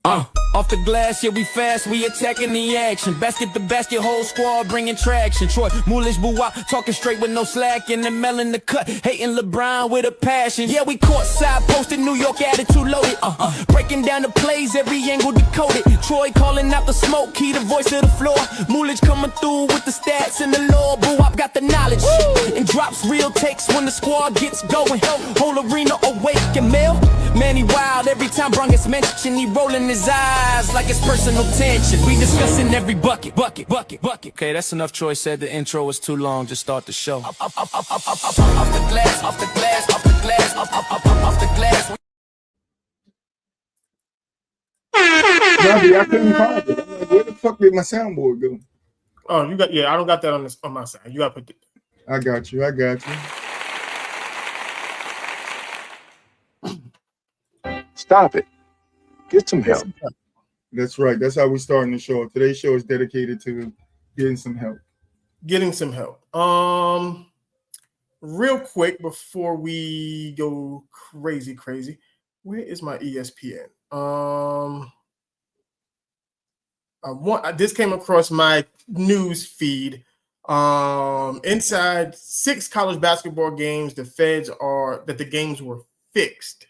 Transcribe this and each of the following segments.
Off the glass, yeah, we fast, we attacking the action. Basket to basket, whole squad bringing traction. Troy, Moolish, Boo-Wop, talking straight with no slack. In the melon, the cut, hating LeBron with a passion. Yeah, we caught side posted, New York attitude loaded. Breaking down the plays, every angle decoded. Troy calling out the smoke, key the voice of the floor. Moolish coming through with the stats and the law. Boo-Wop got the knowledge. And drops real takes when the squad gets going. Whole arena awake and Mel. Man, he wild every time Bron gets mentioned. He rolling his eyes like it's personal tension. We discussing every bucket. Okay, that's enough. Troy said the intro was too long. Just start the show. Off the glass, off the glass, off the glass, off the glass. I couldn't find it. I'm like, where the fuck did my soundboard go? Oh, you got I don't got that on my side. You got to put it. I got you. Stop it. Get some help. That's right. That's how we're starting the show. Today's show is dedicated to getting some help. Real quick before we go crazy. Where is my ESPN? This came across my news feed. Inside 6 college basketball games, the feds are that the games were fixed.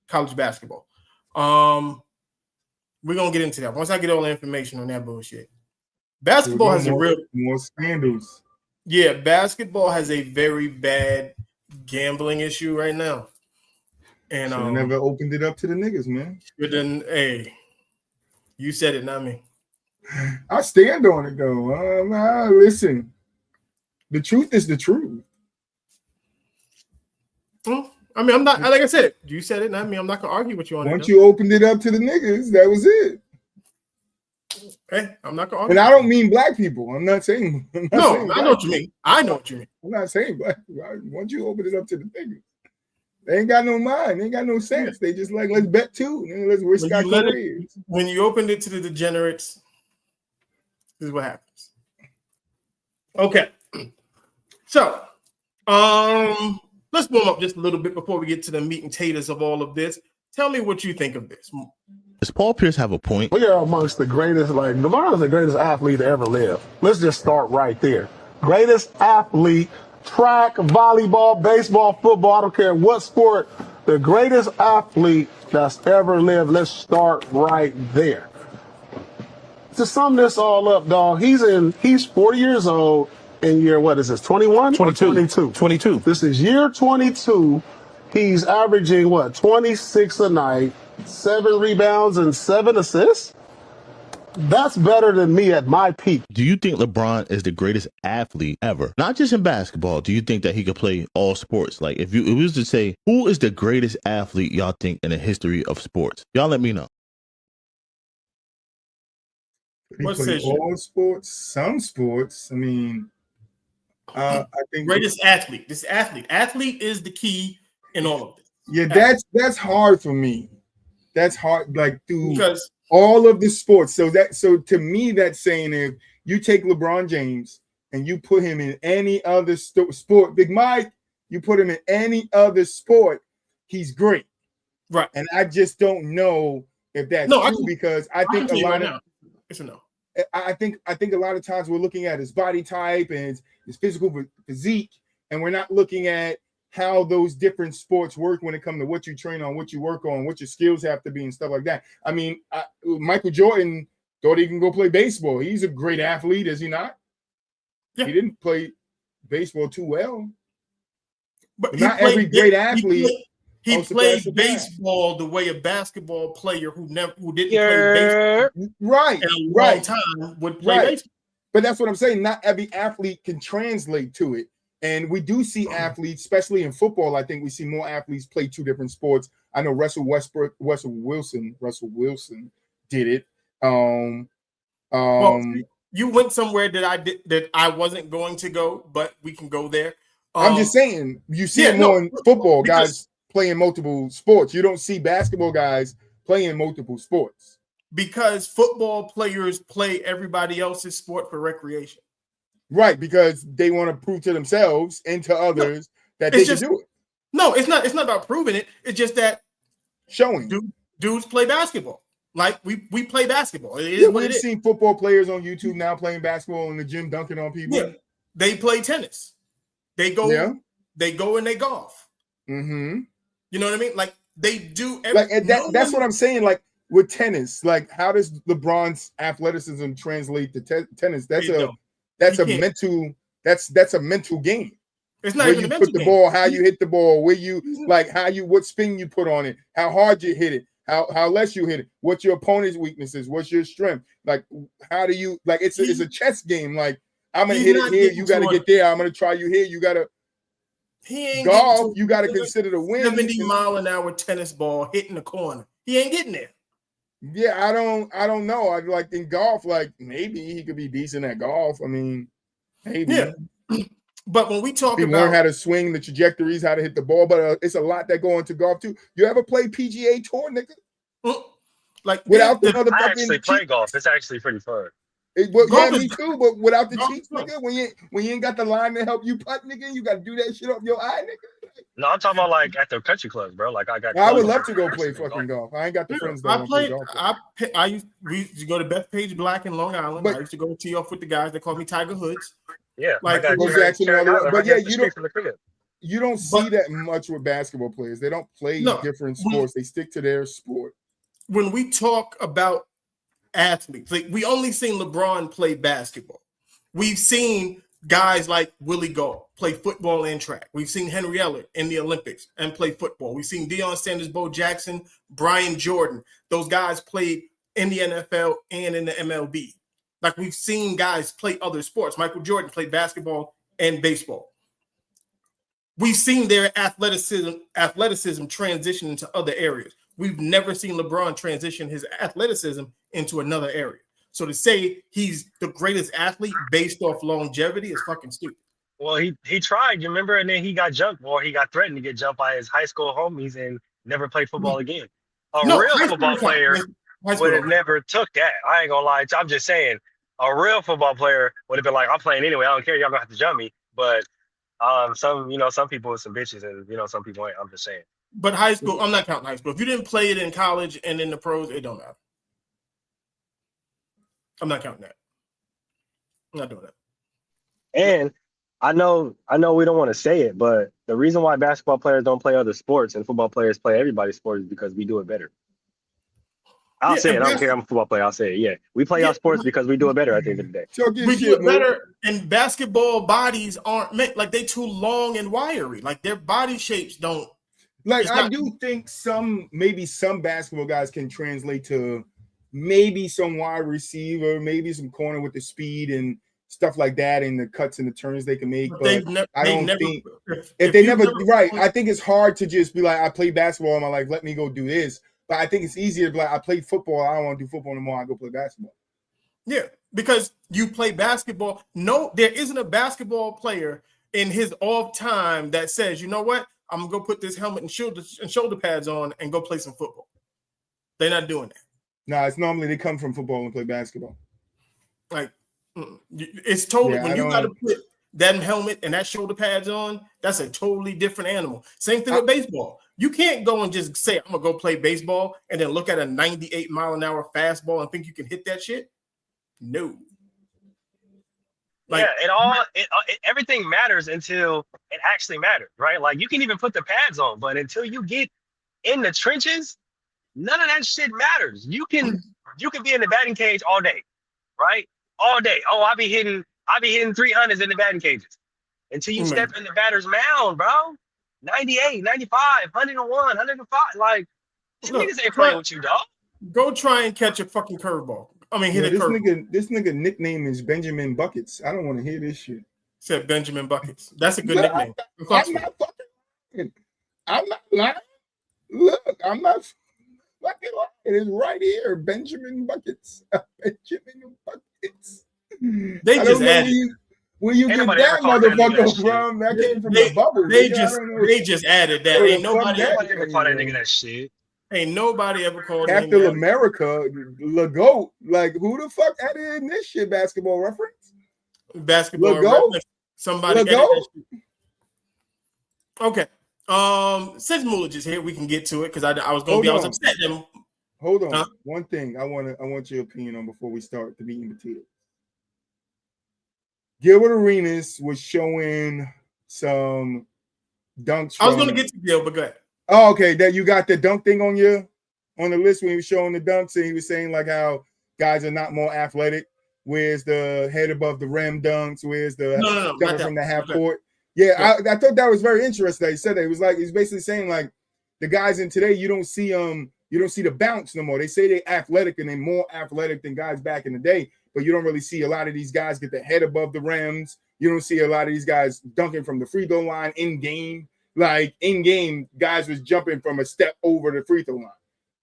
College basketball. We're gonna get into that once I get all the information on that bullshit. Basketball has more scandals. Yeah, basketball has a very bad gambling issue right now. And I never opened it up to the niggas, man. Hey, you said it, not me. I stand on it though. Listen, the truth is the truth. I mean, I'm not, like I said, you said it, not me. I'm not gonna argue with you on it. Once you opened it up to the niggas, that was it. Hey, I'm not gonna argue. And I don't mean black people. I know what you mean. I know what you mean. I'm not saying black people. Once you open it up to the niggas, they ain't got no mind. They ain't got no sense. They just like, let's bet too. And let's risk our careers. When you opened it to the degenerates, this is what happens. Okay. So, let's warm up just a little bit before we get to the meat and taters of all of this. Tell me what you think of this. Does Paul Pierce have a point? We are amongst the greatest, LeBron is the greatest athlete to ever live. Let's just start right there. Greatest athlete, track, volleyball, baseball, football, I don't care what sport, the greatest athlete that's ever lived. Let's start right there. To sum this all up, dog, he's 40 years old in year, what is this, 21? 22. This is year 22. He's averaging, 26 a night, 7 rebounds and 7 assists? That's better than me at my peak. Do you think LeBron is the greatest athlete ever? Not just in basketball. Do you think that he could play all sports? Like, if you was to say, who is the greatest athlete y'all think in the history of sports? Y'all let me know. He play all sports, some sports. I mean, I think greatest athlete. This athlete is the key in all of this. Yeah, that's hard for me. That's hard, like because all of the sports. So to me, that's saying if you take LeBron James and you put him in any other sport, Big Mike, you put him in any other sport, he's great, right? And I just don't know if that's true because I think a lot of. It's a no. I think a lot of times we're looking at his body type and his physical physique, and we're not looking at how those different sports work when it comes to what you train on, what you work on, what your skills have to be, and stuff like that. I mean, Michael Jordan thought he can go play baseball. He's a great athlete, is he not? Yeah. He didn't play baseball too well. But not every great athlete. He played baseball the way a basketball player who didn't play baseball right in a long time would play baseball. But that's what I'm saying. Not every athlete can translate to it. And we do see athletes, especially in football. I think we see more athletes play 2 different sports. I know Russell Wilson did it. Well, you went somewhere that I wasn't going to go, but we can go there. I'm just saying, you see more in football, guys playing multiple sports. You don't see basketball guys playing multiple sports. Because football players play everybody else's sport for recreation. Right, because they want to prove to themselves and to others that they can do it. No, it's not about proving it. It's just that showing. dudes play basketball. Like we play basketball. It is Yeah, what we've it is. seen football players on YouTube now playing basketball in the gym, dunking on people. Yeah, they play tennis. They go. Yeah. They go and they golf. Mm-hmm. You know what I mean? Like they do. Like and that's what I'm saying. Like with tennis, like how does LeBron's athleticism translate to tennis? That's a mental game. It's not where even you a mental put the game. ball, how you hit the ball, where you like what spin you put on it, how hard you hit it, how less you hit it, what's your opponent's weaknesses, what's your strength, like how do you like it's a chess game. Like I'm gonna hit it here, you got to get there. I'm gonna try you here, you gotta. He ain't golf. You got to consider the win. 70-mile-an-hour tennis ball hitting the corner. He ain't getting there. Yeah, I don't know. I like in golf, like maybe he could be decent at golf. I mean, maybe. Yeah. But when we talk about learn how to swing, the trajectories, how to hit the ball, but it's a lot that go into golf too. You ever play PGA Tour, nigga? Like without the motherfucking. I actually play golf. It's actually pretty fun. Yeah, me too. But without the cheats, nigga, when you ain't got the line to help you putt, nigga, you got to do that shit off your eye, nigga. No, I'm talking about like at the country clubs, bro. Like I got. I would love to go play fucking golf. I ain't got the friends that play golf. We used to go to Bethpage Black in Long Island. I used to go tee off with the guys. They called me Tiger Hoods. Yeah, like but yeah, you don't see that much with basketball players. They don't play different sports. They stick to their sport. When we talk about athletes, like we only seen LeBron play basketball. We've seen guys like Willie Gault play football and track. We've seen Henry Ellert in the Olympics and play football. We've seen Deion Sanders, Bo Jackson, Brian Jordan. Those guys played in the NFL and in the MLB. Like we've seen guys play other sports. Michael Jordan played basketball and baseball. We've seen their athleticism transition into other areas. We've never seen LeBron transition his athleticism into another area. So to say he's the greatest athlete based off longevity is fucking stupid. Well, he tried, you remember, and then he got jumped, or he got threatened to get jumped by his high school homies and never played football again. A real football player would have never took that. I ain't gonna lie. I'm just saying, a real football player would have been like, I'm playing anyway. I don't care. Y'all gonna have to jump me. But some people are some bitches, and some people ain't. I'm just saying. But high school, I'm not counting high school. If you didn't play it in college and in the pros, it don't matter. I'm not counting that. I'm not doing that. And I know we don't want to say it, but the reason why basketball players don't play other sports and football players play everybody's sport is because we do it better. I'll say it. I don't care. I'm a football player. I'll say it. Yeah. We play our sports because we do it better at the end of the day. We do it better, and basketball bodies aren't meant, like they too long and wiry. Like their body shapes don't. Like I do think maybe some basketball guys can translate to maybe some wide receiver, maybe some corner with the speed and stuff like that, and the cuts and the turns they can make. But I don't think if they never right. I think it's hard to just be like, I play basketball in my life, let me go do this. But I think it's easier to be like, I played football, I don't want to do football anymore, I go play basketball. Yeah, because you play basketball. No, there isn't a basketball player in his off time that says, you know what, I'm gonna go put this helmet and shoulder pads on and go play some football. They're not doing that. No, it's normally they come from football and play basketball. Like it's totally when you got to put that helmet and that shoulder pads on, that's a totally different animal. Same thing with baseball. You can't go and just say, I'm gonna go play baseball and then look at a 98-mile-an-hour fastball and think you can hit that shit. No. Like, everything matters until it actually matters, right? Like you can even put the pads on, but until you get in the trenches, none of that shit matters. You can be in the batting cage all day, right? All day. Oh, I be hitting 300s in the batting cages until you step in the batter's mound, bro. 98, 95, 101, 105. Like, niggas ain't playing with you, dog. Go try and catch a fucking curveball. I mean, hit a curveball. This nigga nickname is Benjamin Buckets. I don't want to hear this shit. Said Benjamin Buckets. That's a good nickname. I'm not lying. Look, I'm not fucking lying. It's right here. Benjamin Buckets. Benjamin Buckets. They just added. Where you get that motherfucker from? That came from the bubble. They just added that. Ain't nobody ever called that nigga that shit. Ain't nobody ever called Captain America, LeGoat. Like, who the fuck added in this shit? Basketball reference? Basketball reference. Somebody added that shit. Okay. Since Moolah is here, we can get to it because I was going to be. I was upset that Hold on. One thing I want your opinion on before we start the meat and potatoes. Gilbert Arenas was showing some dunks. I was going to get to Gil, but go ahead. Oh, okay. That you got the dunk thing on the list when he was showing the dunks, and he was saying like how guys are not more athletic. Where's the head above the rim dunks? Where's the jumping from the half court? Yeah, I thought that was very interesting that he said that. It was like he's basically saying like the guys in today, you don't see the bounce no more. They say they're athletic and they're more athletic than guys back in the day, but you don't really see a lot of these guys get the head above the rims. You don't see a lot of these guys dunking from the free throw line in game. Like in game, guys was jumping from a step over the free throw line.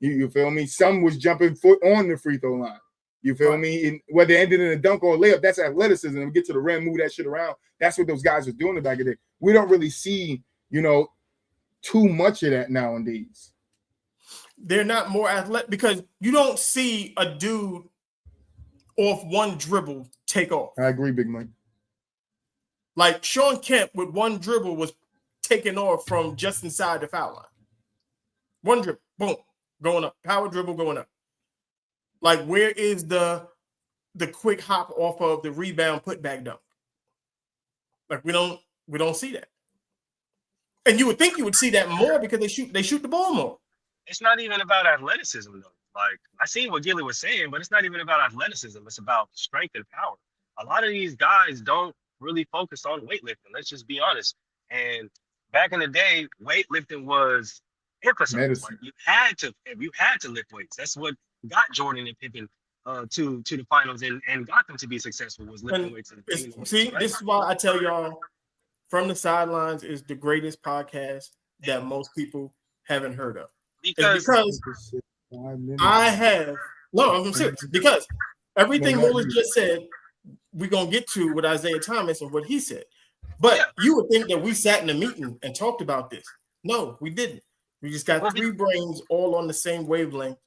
You feel me? Some was jumping foot on the free throw line. You feel me? And whether it ended in a dunk or a layup, that's athleticism. And get to the rim, move that shit around. That's what those guys was doing back in the day. We don't really see, too much of that nowadays. They're not more athletic because you don't see a dude off one dribble take off. I agree, Big Mike. Like Sean Kemp with one dribble was taking off from just inside the foul line. One dribble, boom, going up. Power dribble going up. Like, where is the quick hop off of the rebound putback dunk? Like, we don't see that. And you would think you would see that more because they shoot the ball more. It's not even about athleticism though. Like, I seen what Gilly was saying, but it's not even about athleticism. It's about strength and power. A lot of these guys don't really focus on weightlifting. Let's just be honest. And back in the day, weightlifting was emphasized. Like, you had to lift weights. That's what got Jordan and Pippen to the finals and got them to be successful was lifting weights. See, right? This is why I tell y'all, From the Sidelines is the greatest podcast that most people haven't heard of. Because I'm serious. Because everything Mullis just said, we're gonna get to with Isaiah Thomas and what he said. But you would think that we sat in a meeting and talked about this. No, we didn't. We just got three brains all on the same wavelength.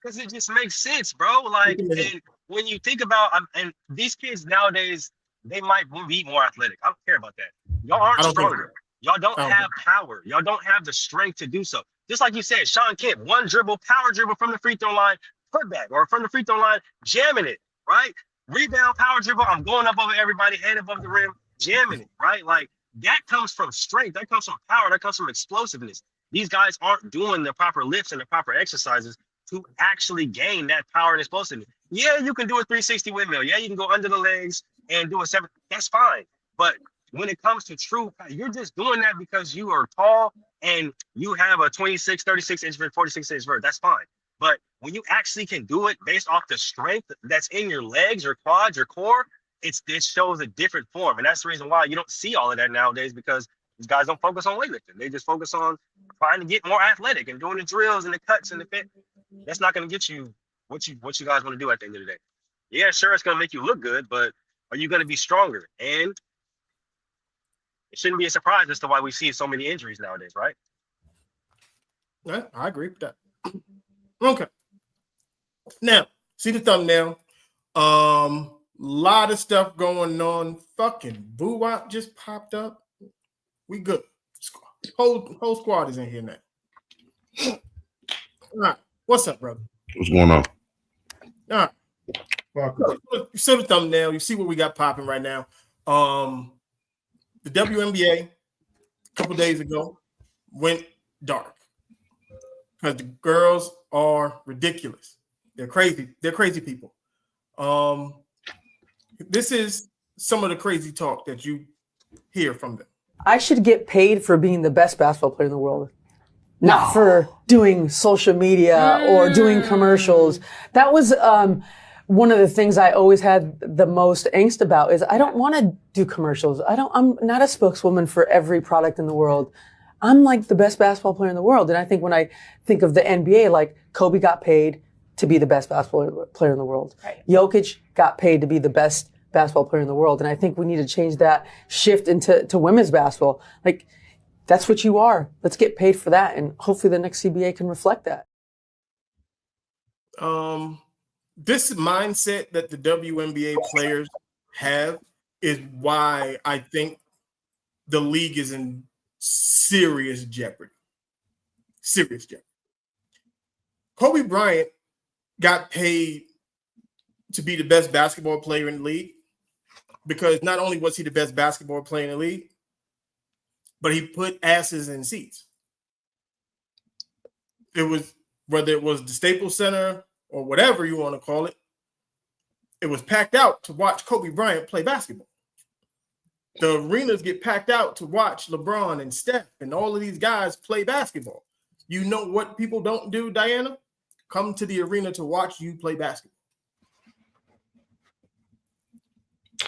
Because it just makes sense, bro. Like, and when you think about, and these kids nowadays, they might be more athletic. I don't care about that. Y'all aren't stronger. Y'all don't have power. Y'all don't have the strength to do so. Just like you said, Sean Kemp, one dribble, power dribble from the free throw line, putback, or from the free throw line, jamming it, right? Rebound, power dribble, I'm going up over everybody, head above the rim, jamming it, right? Like, that comes from strength. That comes from power. That comes from explosiveness. These guys aren't doing the proper lifts and the proper exercises to actually gain that power and explosiveness. Yeah, you can do a 360 windmill. Yeah, you can go under the legs and do a 7. That's fine. But when it comes to true, you're just doing that because you are tall and you have a 26, 36 inch vert, 46 inch vert. That's fine. But when you actually can do it based off the strength that's in your legs, your quads, your core, it shows a different form. And that's the reason why you don't see all of that nowadays, because these guys don't focus on weightlifting. They just focus on trying to get more athletic and doing the drills and the cuts and the fit. That's not going to get you what you guys want to do at the end of the day. Yeah, sure, it's going to make you look good, but are you going to be stronger? And it shouldn't be a surprise as to why we see so many injuries nowadays, right? Yeah, I agree with that. Okay. Now, see the thumbnail. Lot of stuff going on. Fucking Boo-Wop just popped up. We good. Whole squad is in here now. All right. What's up, brother? What's going on? All right. You see the thumbnail. You see what we got popping right now. The WNBA a couple days ago went dark because the girls are ridiculous. They're crazy. They're crazy people. This is some of the crazy talk that you hear from them. I should get paid for being the best basketball player in the world. Not for doing social media or doing commercials. That was one of the things I always had the most angst about is I don't want to do commercials. I'm not a spokeswoman for every product in the world. I'm like the best basketball player in the world. And I think when I think of the NBA, like Kobe got paid to be the best basketball player in the world. Right. Jokic got paid to be the best basketball player in the world. And I think we need to change that shift into women's basketball. Like, that's what you are. Let's get paid for that. And hopefully the next CBA can reflect that. This mindset that the WNBA players have is why I think the league is in serious jeopardy. Serious jeopardy. Kobe Bryant got paid to be the best basketball player in the league because not only was he the best basketball player in the league, but he put asses in seats. It was, whether it was the Staples Center or whatever you want to call it, it was packed out to watch Kobe Bryant play basketball. The arenas get packed out to watch LeBron and Steph and all of these guys play basketball. You know what people don't do, Diana? Come to the arena to watch you play basketball.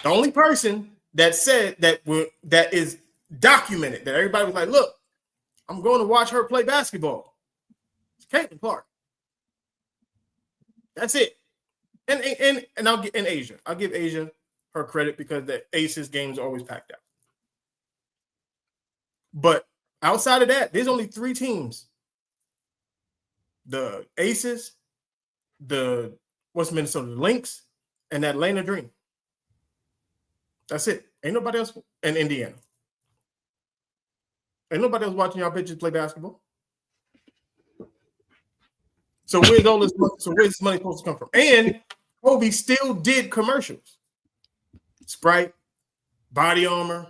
The only person that said that is documented, that everybody was like, look, I'm going to watch her play basketball, it's Caitlin Clark. That's it. And I'll get in Asia. I'll give Asia her credit because the Aces games are always packed out. But outside of that, there's only 3 teams. The Aces, the Minnesota Lynx, and Atlanta Dream. That's it. Ain't nobody else in Indiana. Ain't nobody else watching y'all bitches play basketball. So where's all this money? So where's this money supposed to come from? And Kobe still did commercials. Sprite, Body Armor,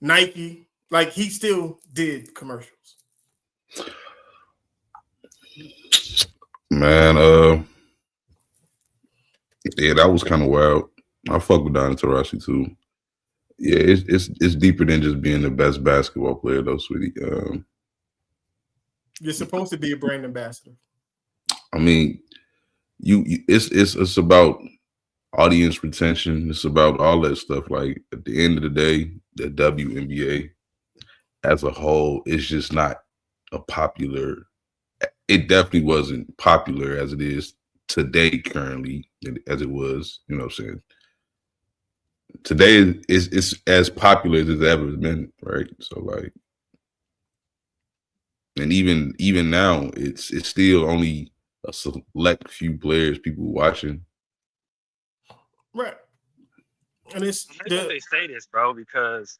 Nike. Like, he still did commercials. Man, yeah, that was kind of wild. I fuck with Donnie Tarashi too. Yeah, it's deeper than just being the best basketball player, though, sweetie. You're supposed to be a brand ambassador. I mean, it's about audience retention. It's about all that stuff. Like, at the end of the day, the WNBA as a whole is just not a popular. It definitely wasn't popular as it is today, currently, as it was. You know what I'm saying? Today it's as popular as it's ever been, right? So, like, and even now, it's still only a select few players people watching. Right. And it's they say this, bro, because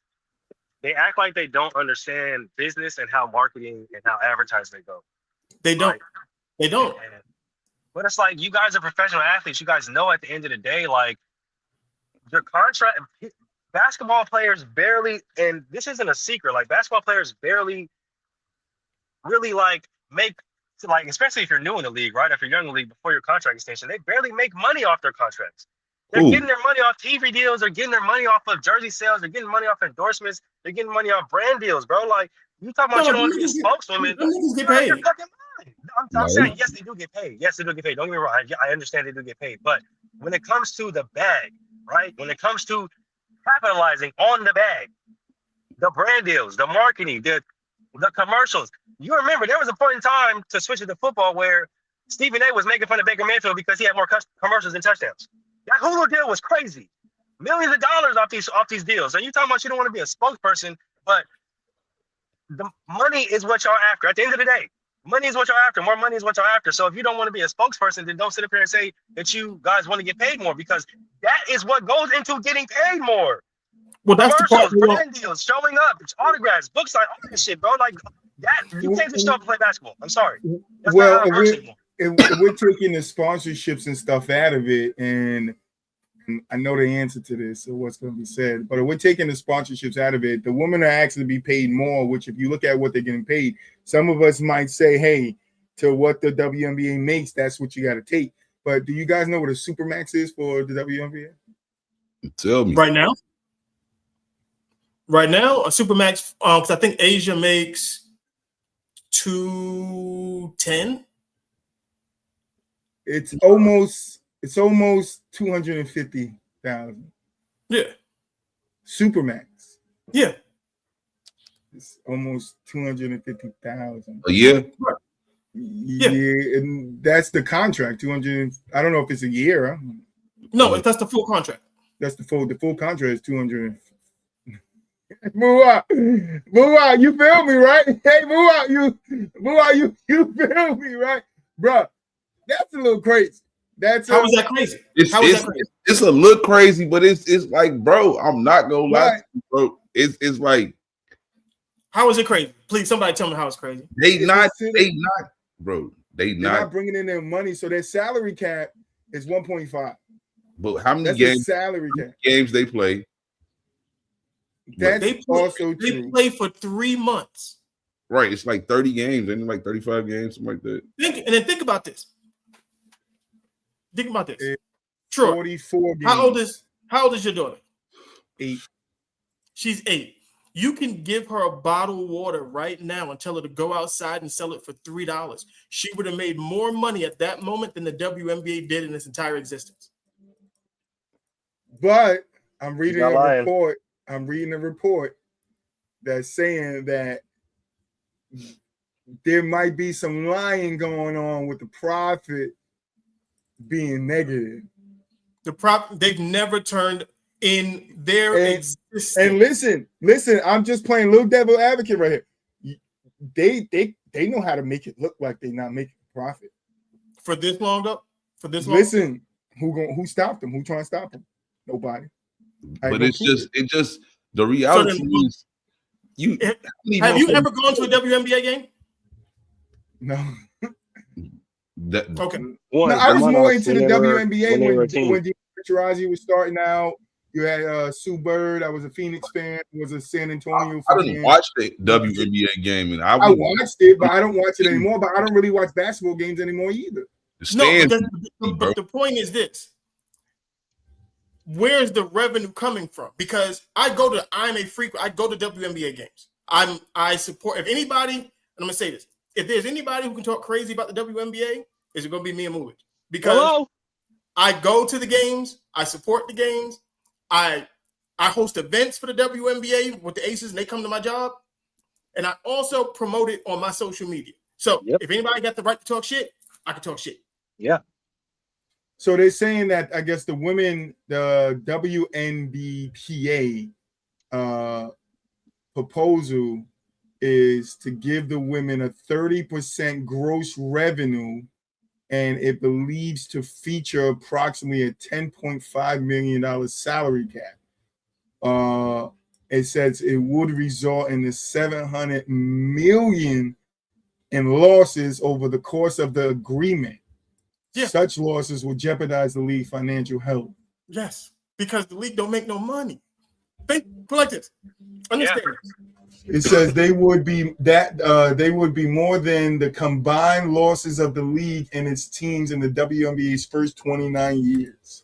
they act like they don't understand business and how marketing and how advertising go. They don't. Like, they don't. But it's like, you guys are professional athletes. You guys know at the end of the day, like, your contract, basketball players barely, and this isn't a secret, like, basketball players barely really, like, make, like, especially if you're new in the league, right? If you're young in the league before your contract extension, they barely make money off their contracts. They're getting their money off TV deals. They're getting their money off of jersey sales. They're getting money off endorsements. They're getting money off brand deals, bro. Like, you talking about you don't want to be a spokeswoman. Niggas get paid. You're fucking lying. I'm saying, yes, they do get paid. Yes, they do get paid. Don't get me wrong. I understand they do get paid. But when it comes to the bag, right? When it comes to capitalizing on the bag, the brand deals, the marketing, the commercials. You remember there was a point in time, to switch it to football, where Stephen A was making fun of Baker Mayfield because he had more commercials than touchdowns. That Hulu deal was crazy. Millions of dollars off these deals. And you talking about you don't want to be a spokesperson, but the money is what y'all after. At the end of the day, money is what y'all after. More money is what y'all after. So if you don't want to be a spokesperson, then don't sit up here and say that you guys want to get paid more, because that is what goes into getting paid more. Well, that's the part. Brand deals, showing up, autographs, books, like all that shit, bro. Like that, you can't just show up and play basketball. I'm sorry. That's well, not how it works anymore. We're taking the sponsorships and stuff out of it, and I know the answer to this, so what's going to be said, but if we're taking the sponsorships out of it, the women are actually be paid more, which if you look at what they're getting paid, some of us might say, hey, to what the WNBA makes, that's what you got to take. But do you guys know what a supermax is for the WNBA? Tell me. Right now, a supermax, because I think Asia makes $210. It's almost 250,000. Yeah. Supermax. Yeah. It's almost 250,000. A year? Yeah, and that's the contract. 200. I don't know if it's a year. No, that's the full contract. That's the full contract is 200. Move out. You feel me, right? Hey, move out. You feel me, right, bro? That's a little crazy. How is that crazy? It's a little crazy, but it's like, bro, I'm not gonna lie to you, bro. It's like, How is it crazy? Please, somebody tell me how it's crazy. They not, bro. They're not bringing in their money, so their salary cap is 1.5. But how many That's salary cap. games they play? That's also they true. play for 3 months. Right, it's like 30 games, and like 35 games, something like that. Think about this. Think about this. It's Troy, 44 games. How old is your daughter? 8. She's 8. You can give her a bottle of water right now and tell her to go outside and sell it for $3. She would have made more money at that moment than the WNBA did in its entire existence. But I'm reading a report. I'm reading a report that's saying that there might be some lying going on with the profit being negative. They've never turned in their existence. And listen, I'm just playing little devil advocate right here. They know how to make it look like they're not making a profit. For this long up? For this long? Listen, who stopped them? Who trying to stop them? Nobody. But it's just the reality is have you ever gone to a WNBA game? No. Okay. I was more into the WNBA when Taurasi was starting out. You had Sue Bird. I was a Phoenix fan. Was a San Antonio fan. I didn't watch the WNBA game, and I watched it, but I don't watch it anymore. But I don't really watch basketball games anymore either. But the point is this: where's the revenue coming from? Because I go to WNBA games. I support. If anybody, and I'm gonna say this: if there's anybody who can talk crazy about the WNBA, is it gonna be me and Movage? Because I go to the games, I support the games. I host events for the WNBA with the Aces, and they come to my job. And I also promote it on my social media. So if anybody got the right to talk shit, I can talk shit. Yeah. So they're saying that I guess the WNBPA proposal is to give the women a 30% gross revenue, and it believes to feature approximately a $10.5 million salary cap. It says it would result in the $700 million in losses over the course of the agreement. Yeah. Such losses will jeopardize the league's financial health. Yes, because the league don't make no money. Put like this. Understand this. It says they would be more than the combined losses of the league and its teams in the WNBA's first 29 years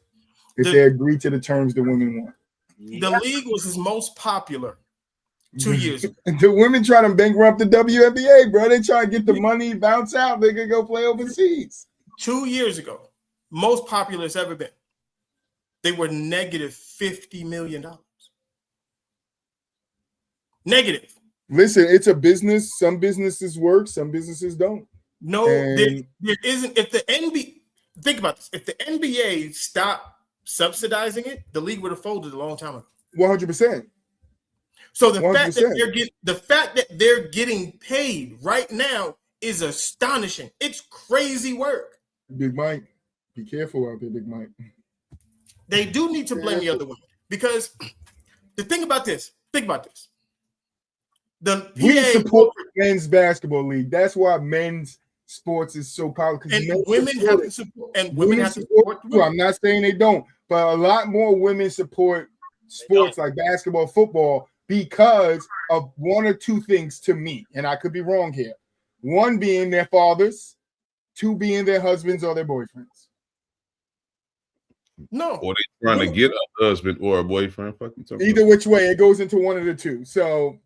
if they agree to the terms the women want. The league was its most popular 2 years ago. The women try to bankrupt the WNBA, bro. They try to get the money, bounce out. They can go play overseas. 2 years ago, most popular it's ever been. They were negative $50 million. Negative. Listen, it's a business. Some businesses work, some businesses don't. No, there isn't. If the NBA, think about this. If the NBA stopped subsidizing it, the league would have folded a long time ago. 100%. So the fact that they're getting paid right now is astonishing. It's crazy work. Big Mike, be careful out there, Big Mike. They do need to blame the other women because the thing about this. Think about this. We support the men's basketball league. That's why men's sports is so powerful. And women have to support. And women have to support. I'm not saying they don't, but a lot more women support sports like basketball, football because of one or two things to me, and I could be wrong here. One being their fathers, two being their husbands or their boyfriends. No, or they trying to get a husband or a boyfriend. Either which way, it goes into one of the two. So.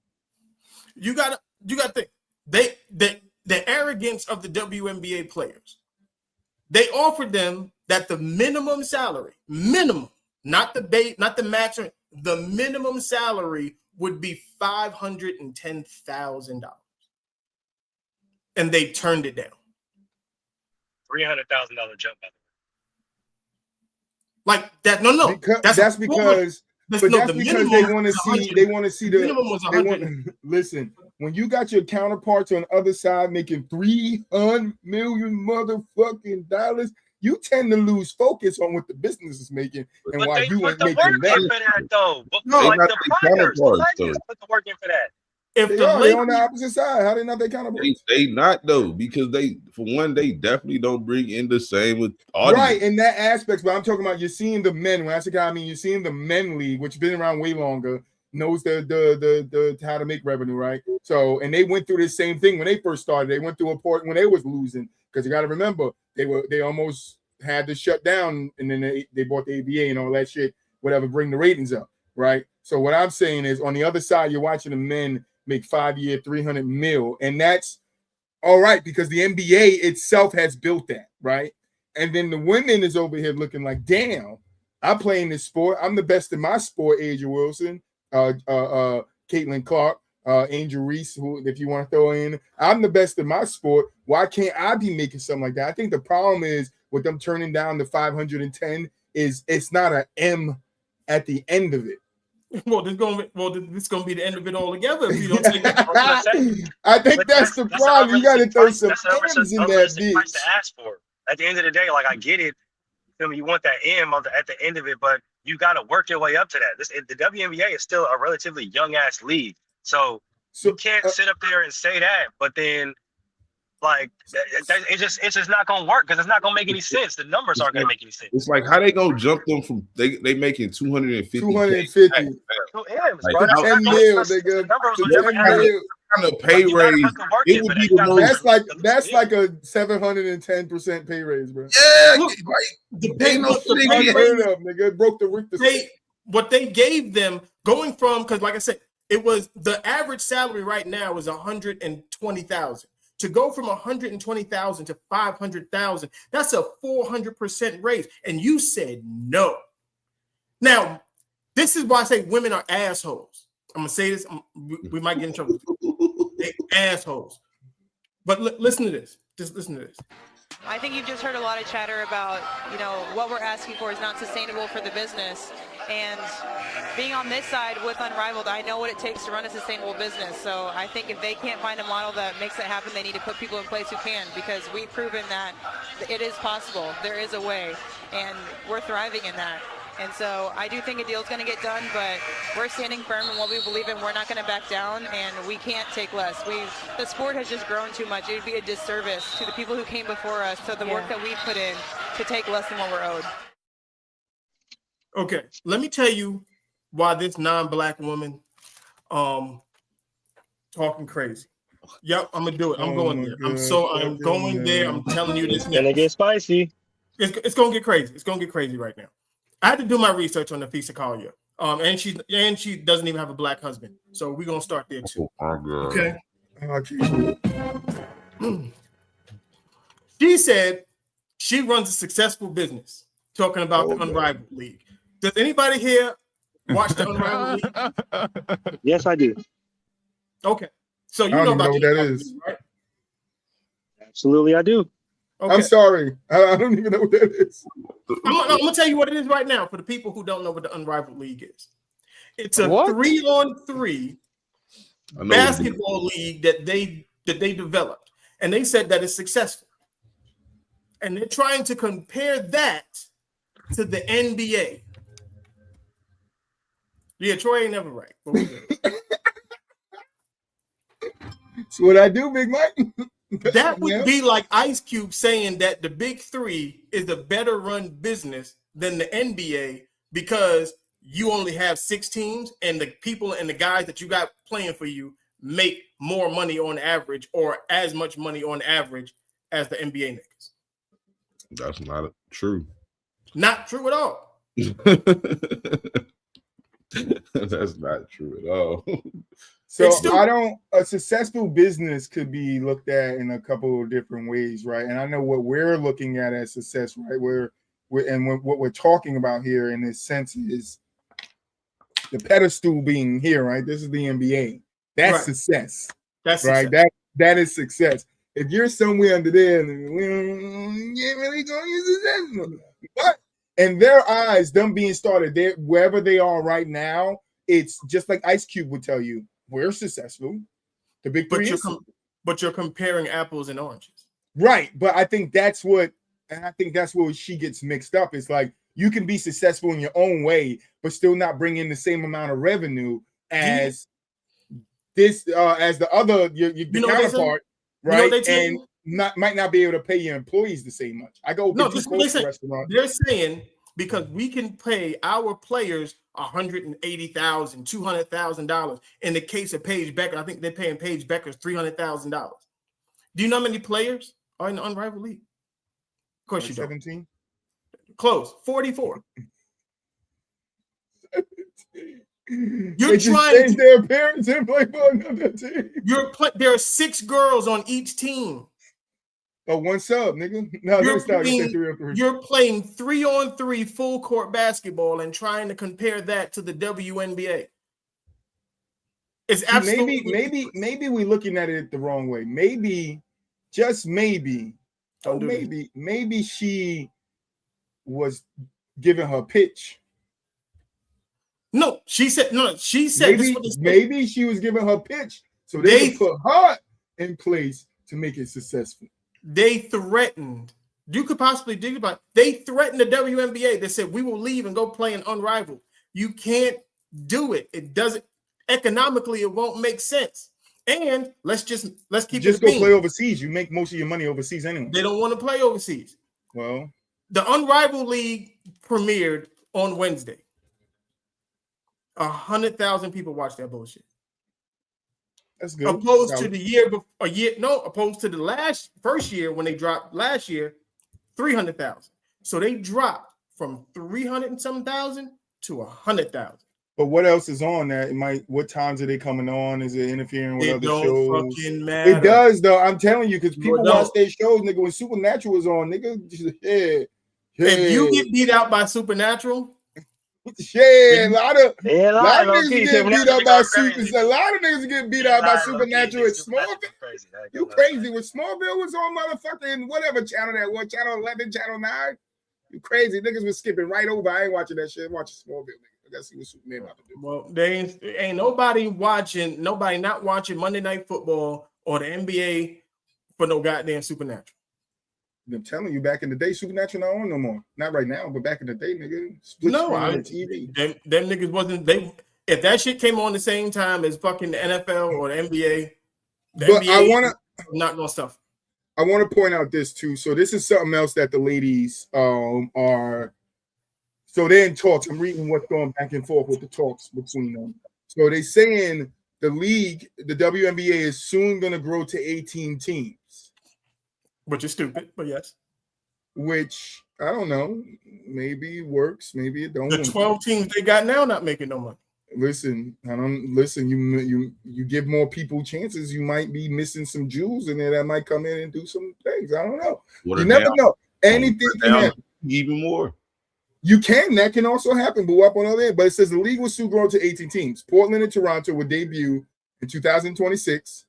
You got to think the arrogance of the WNBA players. They offered them that the minimum salary, not the max, the minimum salary would be $510,000, and they turned it down. $300,000 jump. Like that? No. That's because. But that's because they want to see. They want to see the minimum was 100. Listen, when you got your counterparts on the other side making $300 million motherfucking dollars, you tend to lose focus on what the business is making and why you ain't making that. For that though. No, like the players put the work in for that. If They the are. They're on the Lakers, opposite side. How they not accountable? They not though, because they, for one, they definitely don't bring in the same with audience. Right, in that aspect, but I'm talking about you're seeing the men. When I say I mean you're seeing the men league, which has been around way longer, knows the how to make revenue, right? So, and they went through the same thing when they first started. They went through a point when they was losing, because you got to remember they almost had to shut down, and then they bought the ABA and all that shit, whatever, bring the ratings up, right? So what I'm saying is, on the other side, you're watching the men make 5-year, $300 million, and that's all right, because the NBA itself has built that, right? And then the women is over here looking like, damn, I'm playing this sport. I'm the best in my sport, Asia Wilson, Caitlin Clark, Angel Reese, who, if you want to throw in, I'm the best in my sport. Why can't I be making something like that? I think the problem is with them turning down the 510 is it's not an M at the end of it. well, this is gonna be the end of it altogether if you don't take it. I think that's the problem. You got to throw some M's in that price bitch. to ask for. At the end of the day, like I get it. You want that M at the end of it, but you got to work your way up to that. The WNBA is still a relatively young ass league, so you can't sit up there and say that. But then, like, it's just not gonna work because it's not gonna make any sense. The numbers aren't gonna make any sense. It's like how they gonna jump them from they making 250. 250. So M's, Like, bro. That's 10 mil, nigga. Kind of pay raise. It would be the most. That's like a 710% pay raise, bro. Yeah, Look, like the pay, Unheard of, nigga. It broke the Richter scale. what they gave them going from, because like I said, it was the average salary right now is 120,000. To go from 120,000 to 500,000, that's a 400% raise. And you said no. Now, this is why I say women are assholes. I'm gonna say this. We might get in trouble. They assholes. But listen to this. Just listen to this. I think you've just heard a lot of chatter about, what we're asking for is not sustainable for the business. And being on this side with Unrivaled, I know what it takes to run a sustainable business. So I think if they can't find a model that makes it happen, they need to put people in place who can, because we've proven that it is possible. There is a way, and we're thriving in that. And so I do think a deal's going to get done, but we're standing firm in what we believe in. We're not going to back down, and we can't take less. The sport has just grown too much. It would be a disservice to the people who came before us, to the work that we put in, to take less than what we're owed. Okay, let me tell you why this non-black woman talking crazy. Yep, I'm gonna do it. I'm going there. I'm going there. I'm telling you this. Gonna get spicy. It's gonna get crazy. It's gonna get crazy right now. I had to do my research on Nafisa Collier. And she doesn't even have a black husband. So we're gonna start there too. Okay. She said she runs a successful business, talking about the Unrivaled League. Does anybody here watch the Unrivaled League? Yes, I do. Okay. So you I don't know even about know what the that Unrivaled is. League, right? Absolutely, I do. Okay. I'm sorry. I don't even know what that is. I'm gonna tell you what it is right now for the people who don't know what the Unrivaled League is. It's a 3-on-3 basketball league that they developed, and they said that it's successful. And they're trying to compare that to the NBA. Yeah, Troy ain't never right. It's what I do, Big Mike. That would be like Ice Cube saying that the Big Three is a better run business than the NBA because you only have 6 teams and the people and the guys that you got playing for you make more money on average or as much money on average as the NBA niggas. That's not true. Not true at all. That's not true at all. So a successful business could be looked at in a couple of different ways, right? And I know what we're looking at as success, right? What we're talking about here in this sense is the pedestal being here, right? This is the NBA. That's right. Success. That's right. Success. That is success. If you're somewhere under there, we ain't really gonna use successful. But in their eyes, them being started there, wherever they are right now, it's just like Ice Cube would tell you. We're successful. The Big Three but you're comparing apples and oranges. Right. But I think that's where she gets mixed up. It's like you can be successful in your own way, but still not bring in the same amount of revenue as this as the other your counterpart, right? And might not be able to pay your employees the same much. I go this is what they say. They're saying because we can pay our players $180,000, $200,000. In the case of Paige Becker, I think they're paying Paige Becker $300,000. Do you know how many players are in the unrivaled league? Of course you don't. 17. Close. 44. You're trying to change their appearance and play for another team. There are 6 girls on each team. Oh, one sub, nigga. No, you're playing 3-on-3 full court basketball and trying to compare that to the WNBA. It's absolutely maybe we're looking at it the wrong way. Maybe, just maybe, maybe she was giving her pitch. No, she said maybe she was giving her pitch, so they put her in place to make it successful. They threatened. You could possibly think about it. They threatened the WNBA. They said we will leave and go play in unrivaled. You can't do it. It doesn't economically. It won't make sense. And let's keep just go play overseas. You make most of your money overseas anyway. They don't want to play overseas. Well, the unrivaled league premiered on Wednesday. 100,000 people watched that bullshit. That's good. Opposed to the first year when they dropped last year, 300,000. So they dropped from 300 and some thousand to 100,000. But what else is on that? What times are they coming on? Is it interfering with other shows? Fucking matter. It does though. I'm telling you, because people watch their shows, nigga. When Supernatural was on, nigga, yeah. If you get beat out by Supernatural. Yeah, a lot of niggas get beat up by Supernatural. A lot of niggas get beat out by Supernatural at Smallville. You crazy? When Smallville was on motherfucking whatever channel that was, channel 11, channel 9. You crazy? Niggas was skipping right over. I ain't watching that shit. I'm watching Smallville. Nigga. I gotta see what Superman about to do. Well, they ain't nobody not watching Monday Night Football or the NBA for no goddamn Supernatural. I'm telling you, back in the day, Supernatural not on no more. Not right now, but back in the day, nigga. TV. Them niggas wasn't they. If that shit came on the same time as fucking the NFL or the NBA, NBA not gonna stuff. I want to point out this too. So this is something else that the ladies are. So they're in talks. I'm reading what's going back and forth with the talks between them. So they're saying the league, the WNBA, is soon going to grow to 18 teams. Which is stupid, but yes. Which I don't know. Maybe it works. Maybe it don't. The 12 teams they got now not making no money. Listen. You give more people chances. You might be missing some jewels in there that might come in and do some things. I don't know. You never know. Anything can happen. Even more. You can. That can also happen. But up on the other end. But it says the league will soon grow to 18 teams. Portland and Toronto will debut in 2026,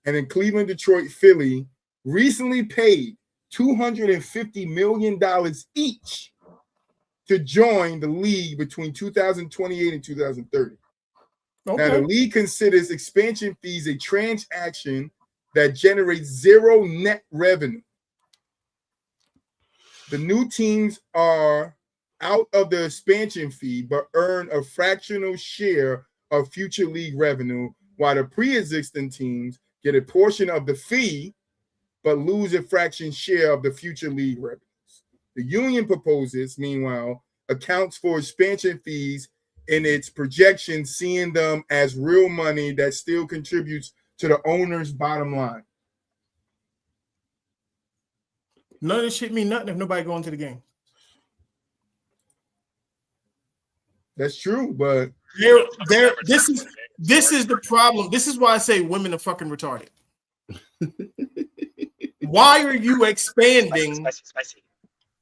and in Cleveland, Detroit, Philly recently paid $250 million each to join the league between 2028 and 2030. Okay. Now, the league considers expansion fees a transaction that generates zero net revenue. The new teams are out of the expansion fee, but earn a fractional share of future league revenue, while the pre-existing teams get a portion of the fee but lose a fraction share of the future league revenues. The union proposes, meanwhile, accounts for expansion fees in its projections, seeing them as real money that still contributes to the owner's bottom line. None of this shit mean nothing if nobody going to the game. That's true, but this is the problem. This is why I say women are fucking retarded. Why are you expanding? Spicy.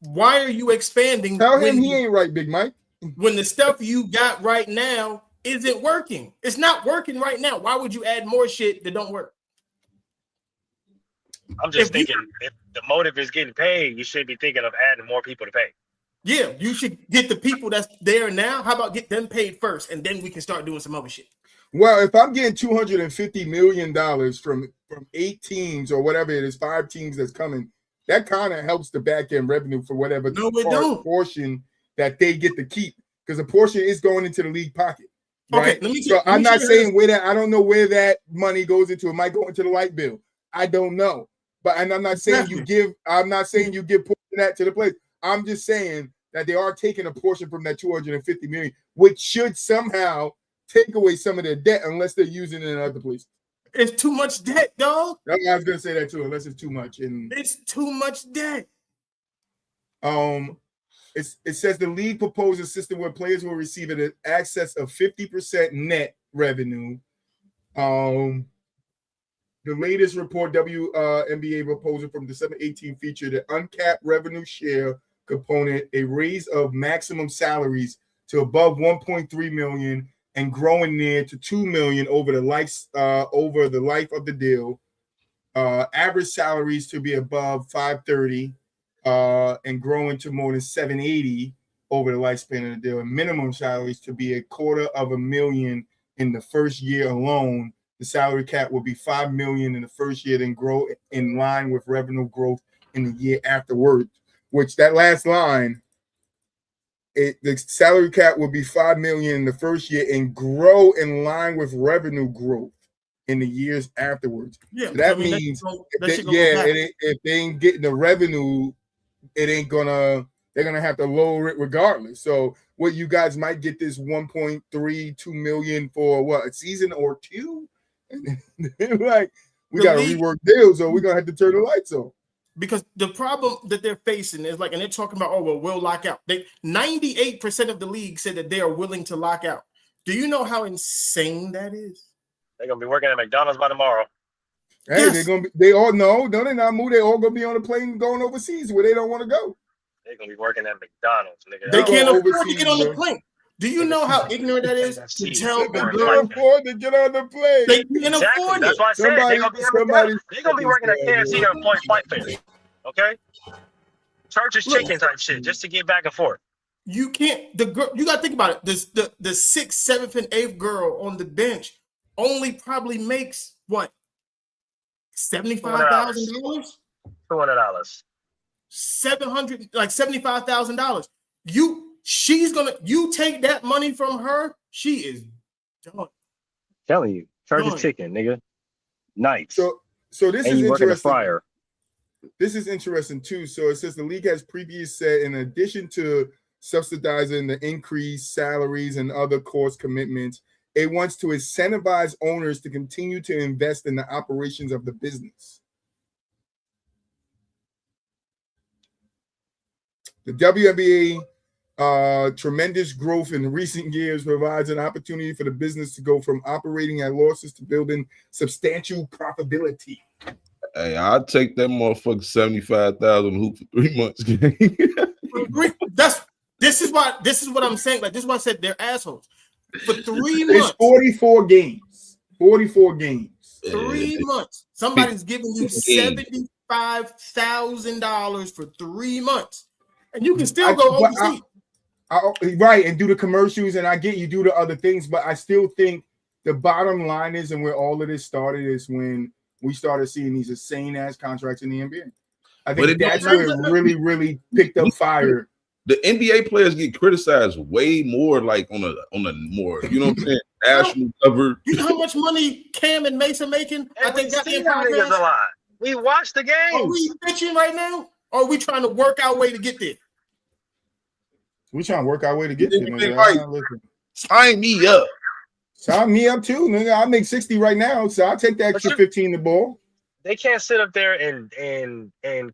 Why are you expanding? Tell him he ain't right, Big Mike. When the stuff you got right now isn't working. It's not working right now. Why would you add more shit that don't work? I'm just thinking if the motive is getting paid, you should be thinking of adding more people to pay. Yeah, you should get the people that's there now. How about get them paid first, and then we can start doing some other shit. Well, if I'm getting $250 million from 8 teams or whatever it is, 5 teams that's coming, that kind of helps the back end revenue for whatever portion that they get to keep, because a portion is going into the league pocket. Right. Okay, let me So let I'm me not share saying this. where that I don't know where that money goes into. It might go into the light bill. I don't know. But and I'm not saying you give portion of that to the place. I'm just saying that they are taking a portion from that 250 million, which should somehow take away some of their debt unless they're using it in other places. It's too much debt, dog. I was gonna say that too, unless it's too much. And It's too much debt. it says the league proposes a system where players will receive an excess of 50% net revenue. The latest report, WNBA proposal from December 18 featured an uncapped revenue share component, a raise of maximum salaries to above 1.3 million and growing near to 2 million over the life of the deal. Average salaries to be above 530 and growing to more than 780 over the lifespan of the deal. And minimum salaries to be $250,000 in the first year alone. The salary cap will be $5 million in the first year, then grow in line with revenue growth in the year afterwards. Which that last line, the salary cap will be $5 million in the first year and grow in line with revenue growth in the years afterwards. Yeah, so that means if they ain't getting the revenue, they're gonna have to lower it regardless. So what you guys might get this 1.32 million for what, a season or two? And like we gotta rework deals, or we're gonna have to turn the lights on. Because the problem that they're facing is and they're talking about, we'll lock out. 98% of the league said that they are willing to lock out. Do you know how insane that is? They're gonna be working at McDonald's by tomorrow. Hey, yes. they're gonna be. They all know. Don't they not move? They all gonna be on a plane going overseas where they don't want to go. They're gonna be working at McDonald's, nigga. They can't afford to get on the plane. Do you know how ignorant that is? To tell they can't afford to get on the plane. They can't afford it. That's why I said they're gonna be at McDonald's. They're gonna be working at KFC or Point Flight Fare. Okay, Church's chicken type shit just to get back and forth. You can't. The girl. You got to think about it. The 6th, 7th, and 8th girl on the bench only probably makes what, $75,000, $200, $700, like $75,000. You take that money from her, she is done. Telling you, Church's chicken, nigga. Nice. So this and is you work at the interesting. fryer. This is interesting too. So it says the league has previously said, in addition to subsidizing the increased salaries and other cost commitments, it wants to incentivize owners to continue to invest in the operations of the business. The WNBA tremendous growth in recent years provides an opportunity for the business to go from operating at losses to building substantial profitability. Hey, I'll take that motherfucker 75,000 hoop for 3 months. This is what I'm saying. Like, this is why I said they're assholes. For 3 months. It's 44 games. 44 games. 3 months. Somebody's giving you $75,000 for 3 months. And you can still go overseas. Right, and do the commercials, and I get you do the other things, but I still think the bottom line is, and where all of this started is when we started seeing these insane-ass contracts in the NBA. I think that's where it really, really picked up fire. The NBA players get criticized way more, like on a more, you know what I'm saying, national cover. You know how much money Cam and Mason making? I think that's a lot. We watched the game. Are we bitching right now? Or are we trying to work our way to get there? We're trying to work our way to get there. Right. Sign me up. Sign me up too, nigga. I make 60 right now, so I'll take the extra 15 the ball. They can't sit up there and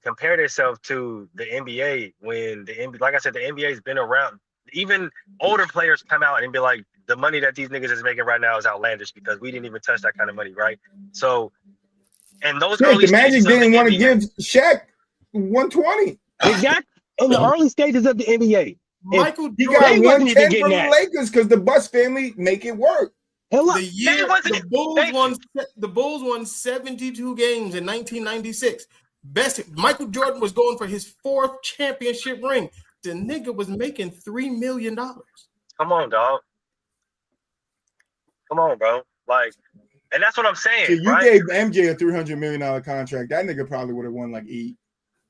compare themselves to the NBA when the NBA, like I said, the NBA's been around. Even older players come out and be like, the money that these niggas is making right now is outlandish because we didn't even touch that kind of money, right? So, and those the Magic didn't want to give Shaq 120. Exactly. In the early stages of the NBA. Michael, he got 110 from the Lakers because the Buss family make it work. The year the Bulls won 72 games in 1996. Michael Jordan was going for his 4th championship ring. The nigga was making $3 million. Come on, dog. Come on, bro. Like, and that's what I'm saying. So you right? gave MJ a $300 million contract. That nigga probably would have won like 8.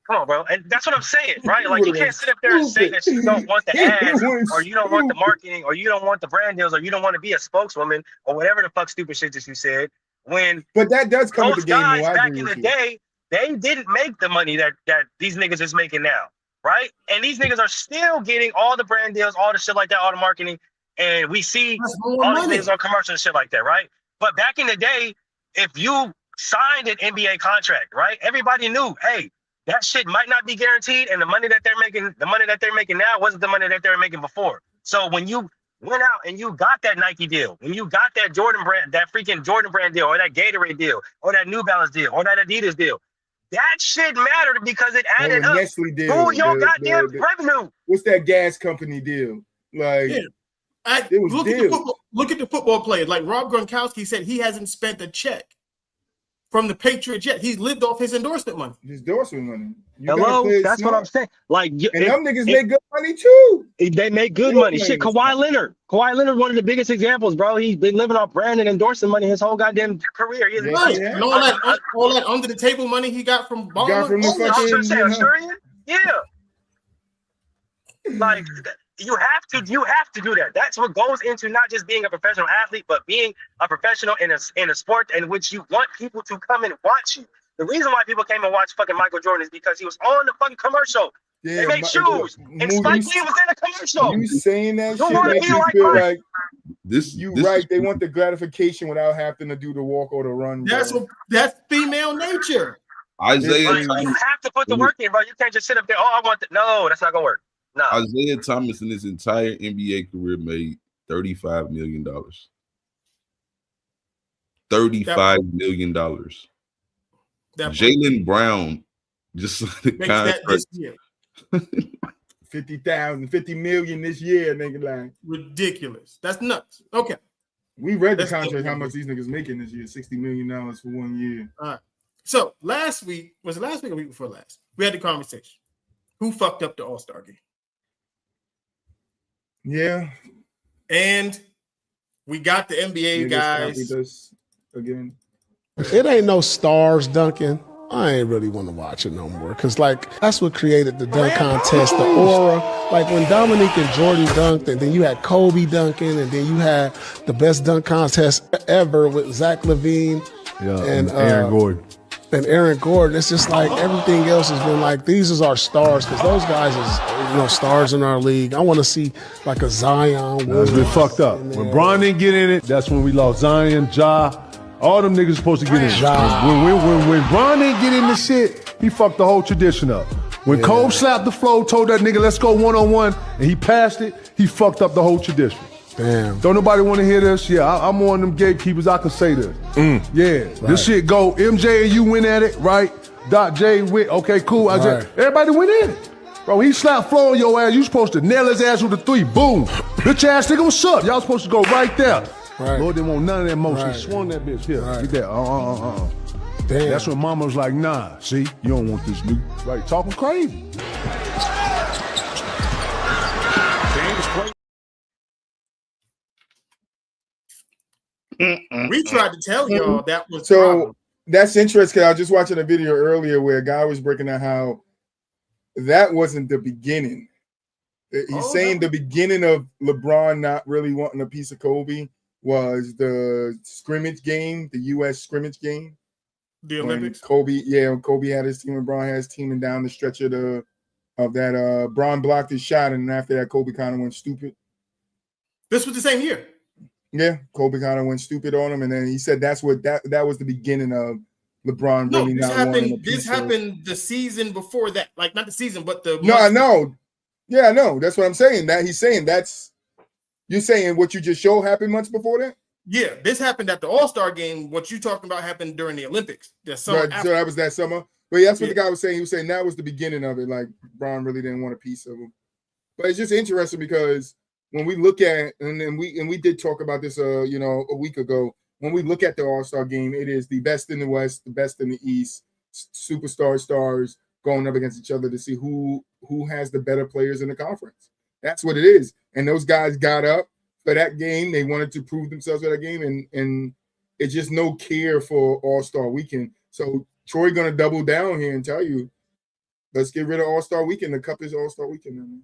Come on, bro. And that's what I'm saying, right? It Like, you would've been can't sit up there and say stupid. that you don't want the It ads, was or you don't want the stupid. marketing, or you don't want the brand deals, or you don't want to be a spokeswoman, or whatever the fuck stupid shit that you said. When But that does come with the those game, though. guys I back agree in with the you. day, they didn't make the money that these niggas is making now, right? And these niggas are still getting all the brand deals, all the shit like that, all the marketing, and we see That's more all money. these niggas on commercials and shit like that, right? But back in the day, if you signed an NBA contract, right, everybody knew, hey, that shit might not be guaranteed, and the money that they're making now wasn't the money that they were making before. So when you went out and you got that Nike deal, when you got that Jordan brand, that freaking Jordan brand deal, or that Gatorade deal, or that New Balance deal, or that Adidas deal, that shit mattered because it That added was up Nestle deal. to your goddamn revenue. What's that gas company deal? Like, Yeah. it was Look at deals. the football players. Like Rob Gronkowski said, he hasn't spent a check from the Patriots yet. He's lived off his endorsement money. His endorsement money. You gotta Hello, play it that's what smart. I'm saying. Like, And them niggas make good money too. They make good Real money. Shit, money. Kawhi Leonard, one of the biggest examples, bro. He's been living off brand and endorsing money his whole goddamn career. He Yes, Right. he has. And all that under the table money he got from Got from the all that I was fucking, gonna say you know. Australian. Yeah. Like, you have to do that. That's what goes into not just being a professional athlete, but being a professional in a sport in which you want people to come and watch you. The reason why people came and watched fucking Michael Jordan is because he was on the fucking commercial. Yeah, They make shoes, and Spike Lee was in the commercial. You saying that You shit wanna makes be me like feel Mike? like This you this right. They want the gratification without having to do the walk or the run. Bro. That's female nature. Isaiah Like, you have to put the work in, bro. You can't just sit up there. Oh, I want the no. That's not gonna work. No. Isaiah Thomas in his entire NBA career made $35 million. $35 million. Jaylen Brown just signed a Makes that this contract. year. 50 million this year, nigga. Like, Ridiculous. That's nuts. Okay. we read the That's contract, how ridiculous. much these niggas making this year. $60 million for 1 year. All right. So last week, was it last week or week before last? We had the conversation. Who fucked up the All-Star game? Yeah. And we got the NBA Niggas guys. with us again. It ain't no stars dunking. I ain't really want to watch it no more. Cause like that's what created the dunk contest, the aura. Like when Dominique and Jordan dunked, and then you had Kobe dunking, and then you had the best dunk contest ever with Zach LaVine and Aaron Gordon. And Aaron Gordon. It's just like everything else has been like, these is our stars, because those guys is stars in our league. I want to see like a Zion. That's been fucked up. When Bron didn't get in it, that's when we lost Zion, Ja. All them niggas supposed to get in. When Bron didn't get in the shit, he fucked the whole tradition up. When Kobe slapped the floor, told that nigga, let's go one-on-one, and he passed it, he fucked up the whole tradition. Damn. Don't nobody want to hear this? Yeah, I'm one of them gatekeepers. I can say this. Yeah, this shit go. MJ and you went at it, right? Doc J went, okay, cool. Everybody went in it. Bro, he slapped floor on your ass. You supposed to nail his ass with a 3. Boom. Bitch ass nigga, what's up? Y'all supposed to go right there. Right. Lord didn't want none of that motion. Right. He swung that bitch. Here, Right. get that. Damn. That's when mama was like, nah, see, you don't want this new. Right, talking crazy. We tried to tell y'all that was So problem. that's interesting. 'Cause I was just watching a video earlier where a guy was breaking down how that wasn't the beginning. He's saying the beginning of LeBron not really wanting a piece of Kobe was the scrimmage game, the U.S. scrimmage game. The Olympics. Kobe had his team and Bron had his team, and down the stretch of that, Bron blocked his shot, and after that, Kobe kind of went stupid. This was the same year. Yeah, Kobe kind of went stupid on him, and then he said that was the beginning of LeBron No, really this not wanting a happened. This piece of. happened the season before that. Like not the season, but the No, I know. Yeah, I know. That's what I'm saying. That he's saying you're saying what you just showed happened months before that. Yeah, this happened at the All-Star game. What you talking about happened during the Olympics. The summer Right, so after. that was that summer. But yeah, that's what the guy was saying. He was saying that was the beginning of it. Like Bron really didn't want a piece of him. But it's just interesting because when we look at and we did talk about this a week ago. When we look at the All-Star game, it is the best in the West, the best in the East, superstar stars going up against each other to see who has the better players in the conference. That's what it is. And those guys got up for that game. They wanted to prove themselves for that game, and it's just no care for All-Star weekend. So Troy gonna double down here and tell you Let's get rid of All-Star Weekend. The Cup is All-Star Weekend.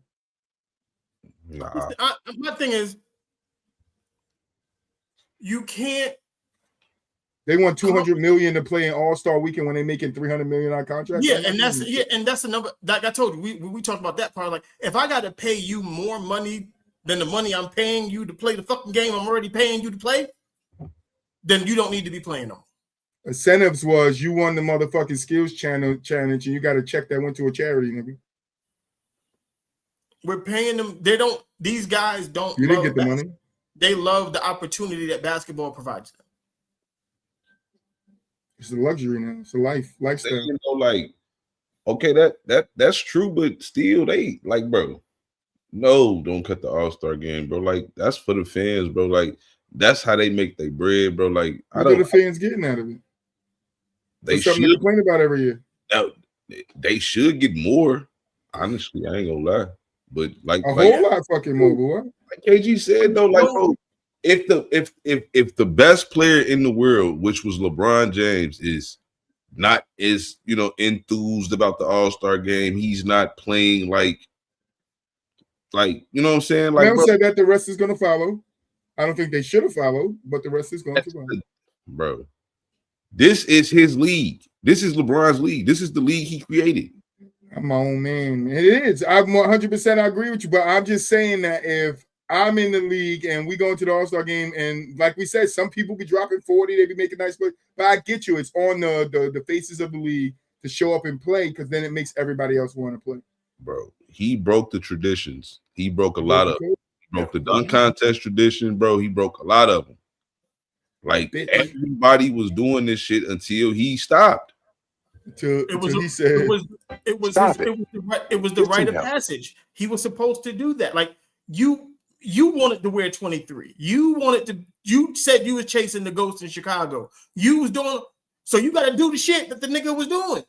Nah. My thing is, you can't. They want $200 million to play in All-Star Weekend when they making $300 million on contract. Yeah, and that's the number. Like I told you, we talked about that part. Like, if I got to pay you more money than the money I'm paying you to play the fucking game I'm already paying you to play, then you don't need to be playing them. Incentives was you won the motherfucking skills challenge, and you got a check that went to a charity, nigga. We're paying them. These guys don't. You didn't get the money. They love the opportunity that basketball provides them. It's a luxury now. It's a lifestyle. You know, like, okay, that's true, but still, they like, bro. No, don't cut the All-Star game, bro. Like, that's for the fans, bro. Like, that's how they make their bread, bro. Like, what are the fans getting out of it? They something to complain about every year. They should get more. Honestly, I ain't gonna lie, but like a whole lot fucking more, boy. Like KG said though, like, bro, if the best player in the world, which was LeBron James, is enthused about the All-Star game, he's not playing like you know what I'm saying? Like, I said that the rest is gonna follow. I don't think they should have followed, but the rest is going to follow. Bro, this is his league. This is LeBron's league. This is the league he created. I'm my own man. It is. I'm 100% I agree with you, but I'm just saying that if I'm in the league and we go into the All-Star game, and like we said, some people be dropping 40, they be making nice plays, but I get you. It's on the faces of the league to show up and play, because then it makes everybody else want to play. Bro, he broke the traditions. He broke a lot of them. He broke the dunk contest tradition, bro. He broke a lot of them. Like, everybody was doing this shit until he stopped. It was the rite of passage. He was supposed to do that. Like, you wanted to wear 23. You said you was chasing the ghost in Chicago. You was doing, so you got to do the shit that the nigga was doing.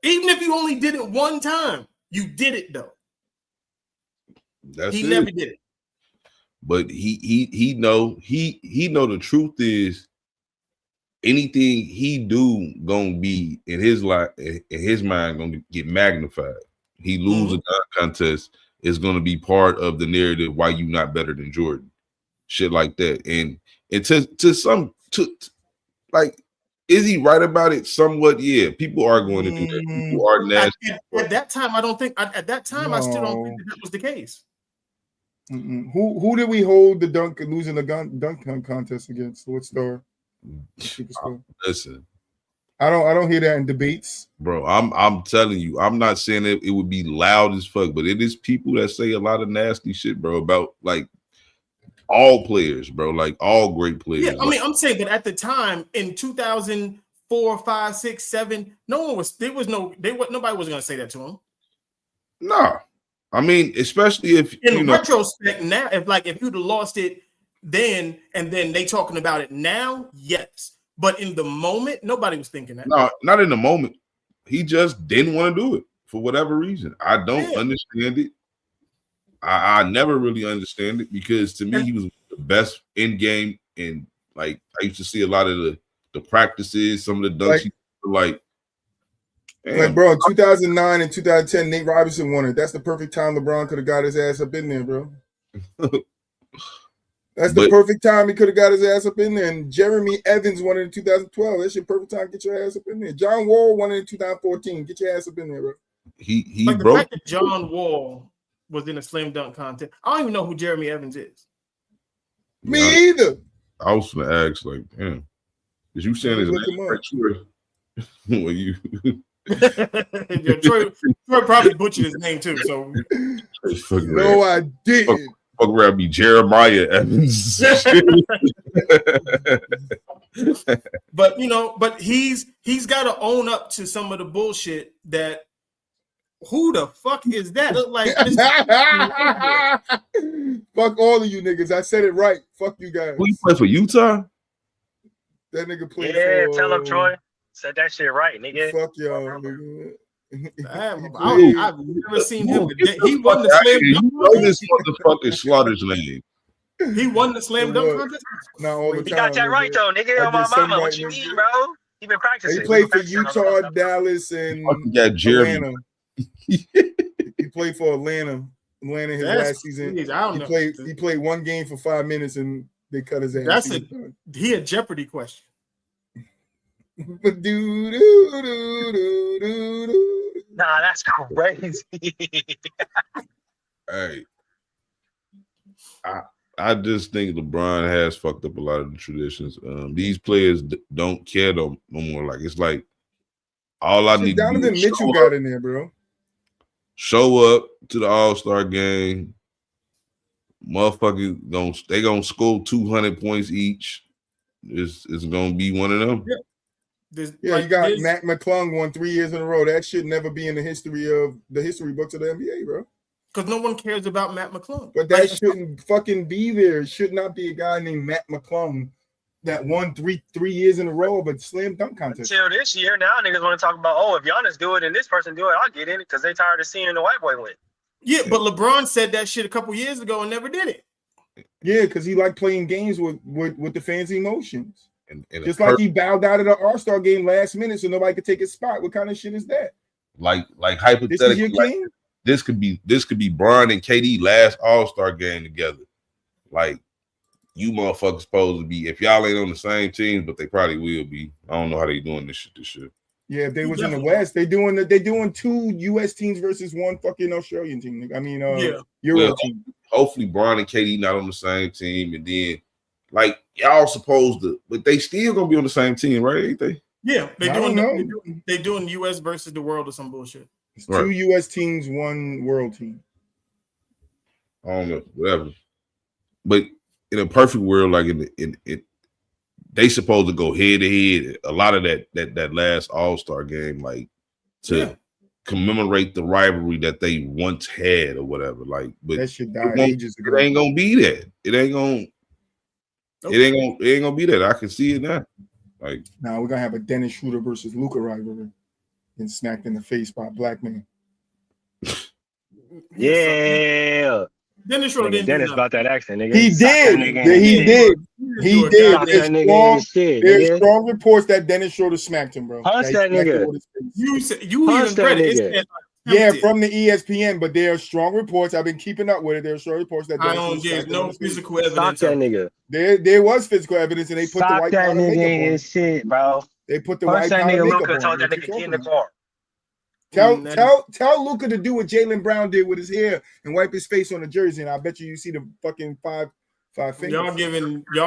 Even if you only did it one time, you did it though. He never did it. But he know the truth is, anything he do gonna be in his life, in his mind, gonna get magnified. He lose a dunk contest is gonna be part of the narrative why you not better than Jordan, shit like that. And to like, is he right about it? Somewhat, yeah. People are going to do that. People are nasty. At that time, I don't think. At that time, I still don't think that was the case. Who did we hold the losing the dunk contest against? What star? Listen, I don't hear that in debates, bro. I'm telling you, I'm not saying it would be loud as fuck, but it is people that say a lot of nasty shit, bro, about like all players, bro, like all great players. Yeah, I mean, I'm saying that at the time in 2004, 5, 6, 7, nobody was gonna say that to him. Nah. I mean, especially if in retrospect now, if you'd have lost it then and then they talking about it now, yes. But in the moment, nobody was thinking that. No, not in the moment. He just didn't want to do it for whatever reason. I don't understand it. I never really understand it, because to me he was the best in game, and like I used to see a lot of the practices, some of the dunks like bro, in 2009 and 2010, Nate Robinson won it. That's the perfect time LeBron could have got his ass up in there, bro. That's the perfect time he could have got his ass up in there. And Jeremy Evans won it in 2012. That's your perfect time to get your ass up in there. John Wall won it in 2014. Get your ass up in there, bro. He like broke. The fact that John Wall was in a slam dunk contest. I don't even know who Jeremy Evans is. Me either. I was gonna ask, like, damn, is you saying his name right? Well, you. Yeah, Troy probably butchered his name too. So no, I didn't. Fuck around me, Jeremiah Evans. but he's got to own up to some of the bullshit that. Who the fuck is that? Look like fuck all of you niggas. I said it right. Fuck you guys. Who you play for, Utah? That nigga played for... tell him, Troy. Said that shit right, nigga. Fuck y'all, nigga. I've never seen him. He won the slam dunk. You know this motherfucking Slaughter's name. He won the slam dunk contest. Not all the time. He got that right though, nigga. On my mama. What you mean, bro? He been practicing. He played for practicing Utah, Dallas, and Fucking got Jeremy. Atlanta. He played for Atlanta. Atlanta his That's last season. crazy. I don't know. He played one game for 5 minutes and they cut his ass. He a Jeopardy question. Nah, that's crazy. Hey, I just think LeBron has fucked up a lot of the traditions. These players don't care no more. Like it's like all I need to do Donovan is Mitchell got in there, bro. Show up to the All-Star game. Motherfuckers gonna score 200 points each. It's gonna be one of them. You got Mac McClung won 3 years in a row. That should never be in the history books of the NBA, bro. Because no one cares about Matt McClung. But that shouldn't fucking be there. It should not be a guy named Matt McClung that won three years in a row of a slam dunk contest. Until this year, now niggas want to talk about, if Giannis do it and this person do it, I'll get in it because they tired of seeing the white boy win. Yeah, but LeBron said that shit a couple years ago and never did it. Yeah, because he liked playing games with the fans' emotions. And just like he bowed out of the All-Star game last minute so nobody could take his spot. What kind of shit is that? Like hypothetically, this could be Bron and KD last All-Star game together. Like you motherfuckers supposed to be, if y'all ain't on the same team, but they probably will be. I don't know how they doing this shit. Yeah, if they was in the West, they doing 2 US teams versus 1 fucking Australian team. I mean, Euro team. Hopefully, Bron and KD not on the same team, and then like y'all supposed to, but they still gonna be on the same team, right? Ain't they? Yeah, they doing US versus the world or some bullshit. It's 2 US teams, 1 world team. I don't know, whatever. But in a perfect world, like in they supposed to go head to head. A lot of that last All-Star game, like to commemorate the rivalry that they once had or whatever. Like, but that shit died ages ago. It ain't gonna be that. It ain't gonna be that. I can see it now. Like, now we're gonna have a Dennis Schroeder versus Luka rivalry and smacked in the face by a black man. Yeah. Dennis Schroeder didn't Dennis about that accent, nigga. He did. There's strong reports that Dennis Schroeder smacked him, bro. Punch that nigga. You even read it. Yeah, from the ESPN, but there are strong reports. I've been keeping up with it. There are strong reports that there's no physical evidence. Stop that nigga. There was physical evidence, and they put the white that powder nigga makeup on. In shit, bro. They put the white powder makeup on. Told that nigga get in the car. Tell Luka to do what Jaylen Brown did with his hair and wipe his face on the jersey, and I bet you see the fucking five fingers. Y'all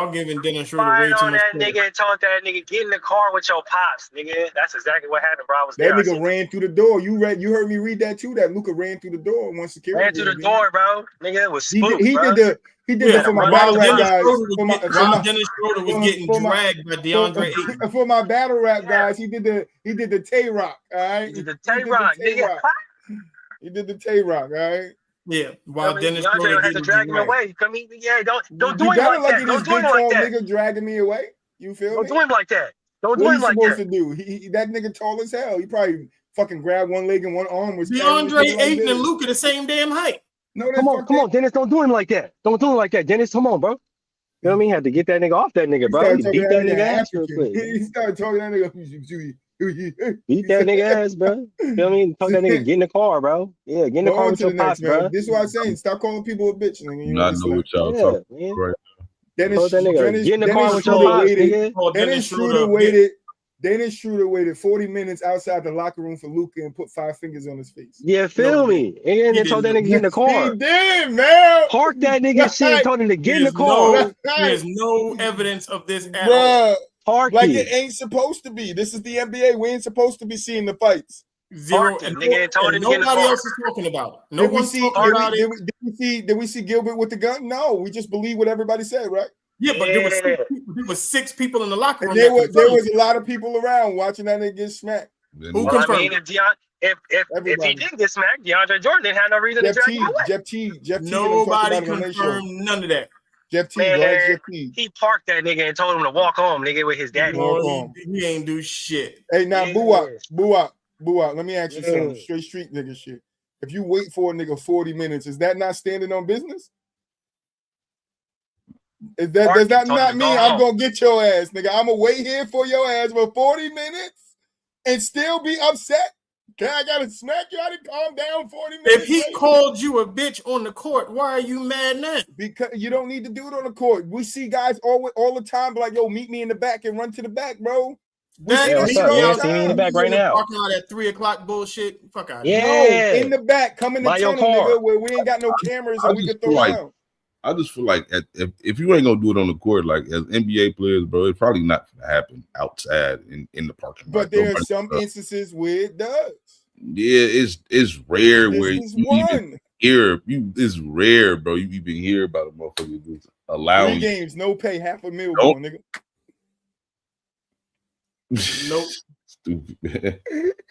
giving Dennis Schroeder way too on much. That nigga and told that nigga get in the car with your pops, nigga. That's exactly what happened, bro. I was that nigga ran through the door. You heard me read that too. That Luka ran through the door once security ran through the door, bro. Nigga, it was spooked, He did it for my battle rap guys. Dennis Schroeder was getting dragged by DeAndre Ayton. For my battle rap guys, he did the Tay Rock. All right, he did the Tay Rock, nigga. He did the Tay Rock. All right. Yeah, while Dennis Schroeder had to drag him away. Come in, don't do him like that. Don't do him like that. Nigga dragging me away. You feel me? Don't do him like that. Don't do him like that. What are you supposed to do? That nigga tall as hell. He probably fucking grabbed one leg and one arm. Was DeAndre Ayton and Luka the same damn height. No, come on, Dennis. Don't do him like that. Don't do him like that, Dennis. Come on, bro. You know what I mean? Had to get that nigga off that nigga, bro. He beat that nigga ass real quick. He started talking that nigga. Beat that nigga ass, bro. You know what I mean? Talk that nigga, get in the car, bro. Yeah, get in the car with your pops, bro. This is what I'm saying. Stop calling people a bitch, nigga. You not know what y'all talking right now. Dennis, get in the car with your pops, nigga. Dennis Schroeder waited 40 minutes outside the locker room for Luka and put 5 fingers on his face. Yeah, feel me. And then told that nigga get in the car. He did, man. Park that nigga shit and told him to get in the car. There's no evidence of this at all. Park like it ain't supposed to be. This is the NBA. We ain't supposed to be seeing the fights. Zero. And nobody else is talking about it. No one's talking about it. Did we see Gilbert with the gun? No, we just believe what everybody said, right? Yeah, but there was 6 people in the locker room. There was a lot of people around watching that nigga get smacked. Who confirmed? I mean, if he didn't get smacked, DeAndre Jordan didn't have no reason to drag him away. Jeff T. Nobody confirmed none of that. Jeff T. Man, he parked that nigga and told him to walk home, nigga, with his daddy. He ain't do shit. Hey, now, Boo-Wop. Let me ask you something. Straight street nigga shit. If you wait for a nigga 40 minutes, is that not standing on business? Does that told him not to mean go I'm home. gonna get your ass, nigga? I'm gonna wait here for your ass for 40 minutes and still be upset? I gotta smack you out and calm down 40 minutes. If he called you a bitch on the court, why are you mad now? Because you don't need to do it on the court. We see guys all the time be like, yo, meet me in the back and run to the back, bro. Hey, what's up? Yeah, see me in the back right now. Talking all that 3 o'clock bullshit. Fuck out. Yeah. No, in the back, come in the By your tunnel, car. nigga, where we ain't got no cameras and we can throw down. I just feel like if you ain't gonna do it on the court, like as NBA players, bro, it's probably not gonna happen outside in the parking lot. But there are some instances where it does. Yeah, it's rare This where is you one. even hear it's rare, bro. You even hear about a motherfucker just allowing 3 games, no pay, $500,000 Nope. going, nigga. Nope. Stupid, man.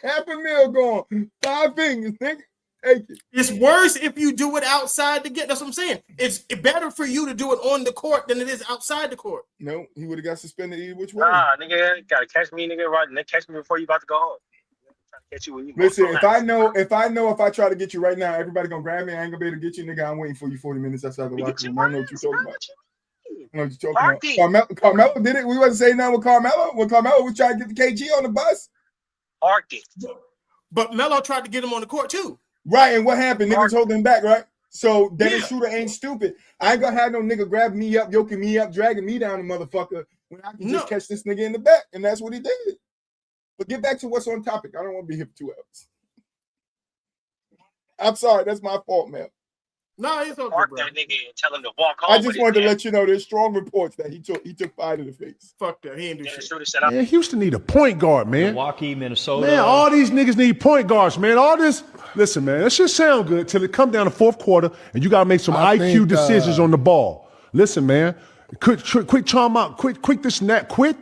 $500,000 going, 5 fingers, nigga. Take it. It's worse if you do it outside the gate. That's what I'm saying. It's better for you to do it on the court than it is outside the court. No, he would have got suspended either which way. Nah, nigga, gotta catch me, nigga. Right, catch me before you about to go home. Trying to catch you when you Listen, if I try to get you right now, everybody gonna grab me. I ain't gonna be able to get you, nigga. I'm waiting for you 40 minutes outside the locker room. I know what you're talking about. I know what you're talking about. Carmelo did it. We wasn't saying nothing with Carmelo. When Carmelo was trying to get the KG on the bus. Park it. But Melo tried to get him on the court too. Right, and what happened? Niggas holding him back, right? So Dennis Schroeder ain't stupid. I ain't gonna have no nigga grabbing me up, yoking me up, dragging me down, the motherfucker, when I can just catch this nigga in the back, and that's what he did. But get back to what's on topic. I don't want to be here for 2 hours. I'm sorry, that's my fault, man. No, it's okay, Park bro. that nigga and tell him to walk home. I just wanted to let you know there's strong reports that he took fire to the face. Fuck that. He ain't do shit. Man, Houston need a point guard, man. Milwaukee, Minnesota. Man, all these niggas need point guards, man. All this, listen, man, that shit sound good till it come down to fourth quarter and you got to make some IQ decisions on the ball. Listen, man, quit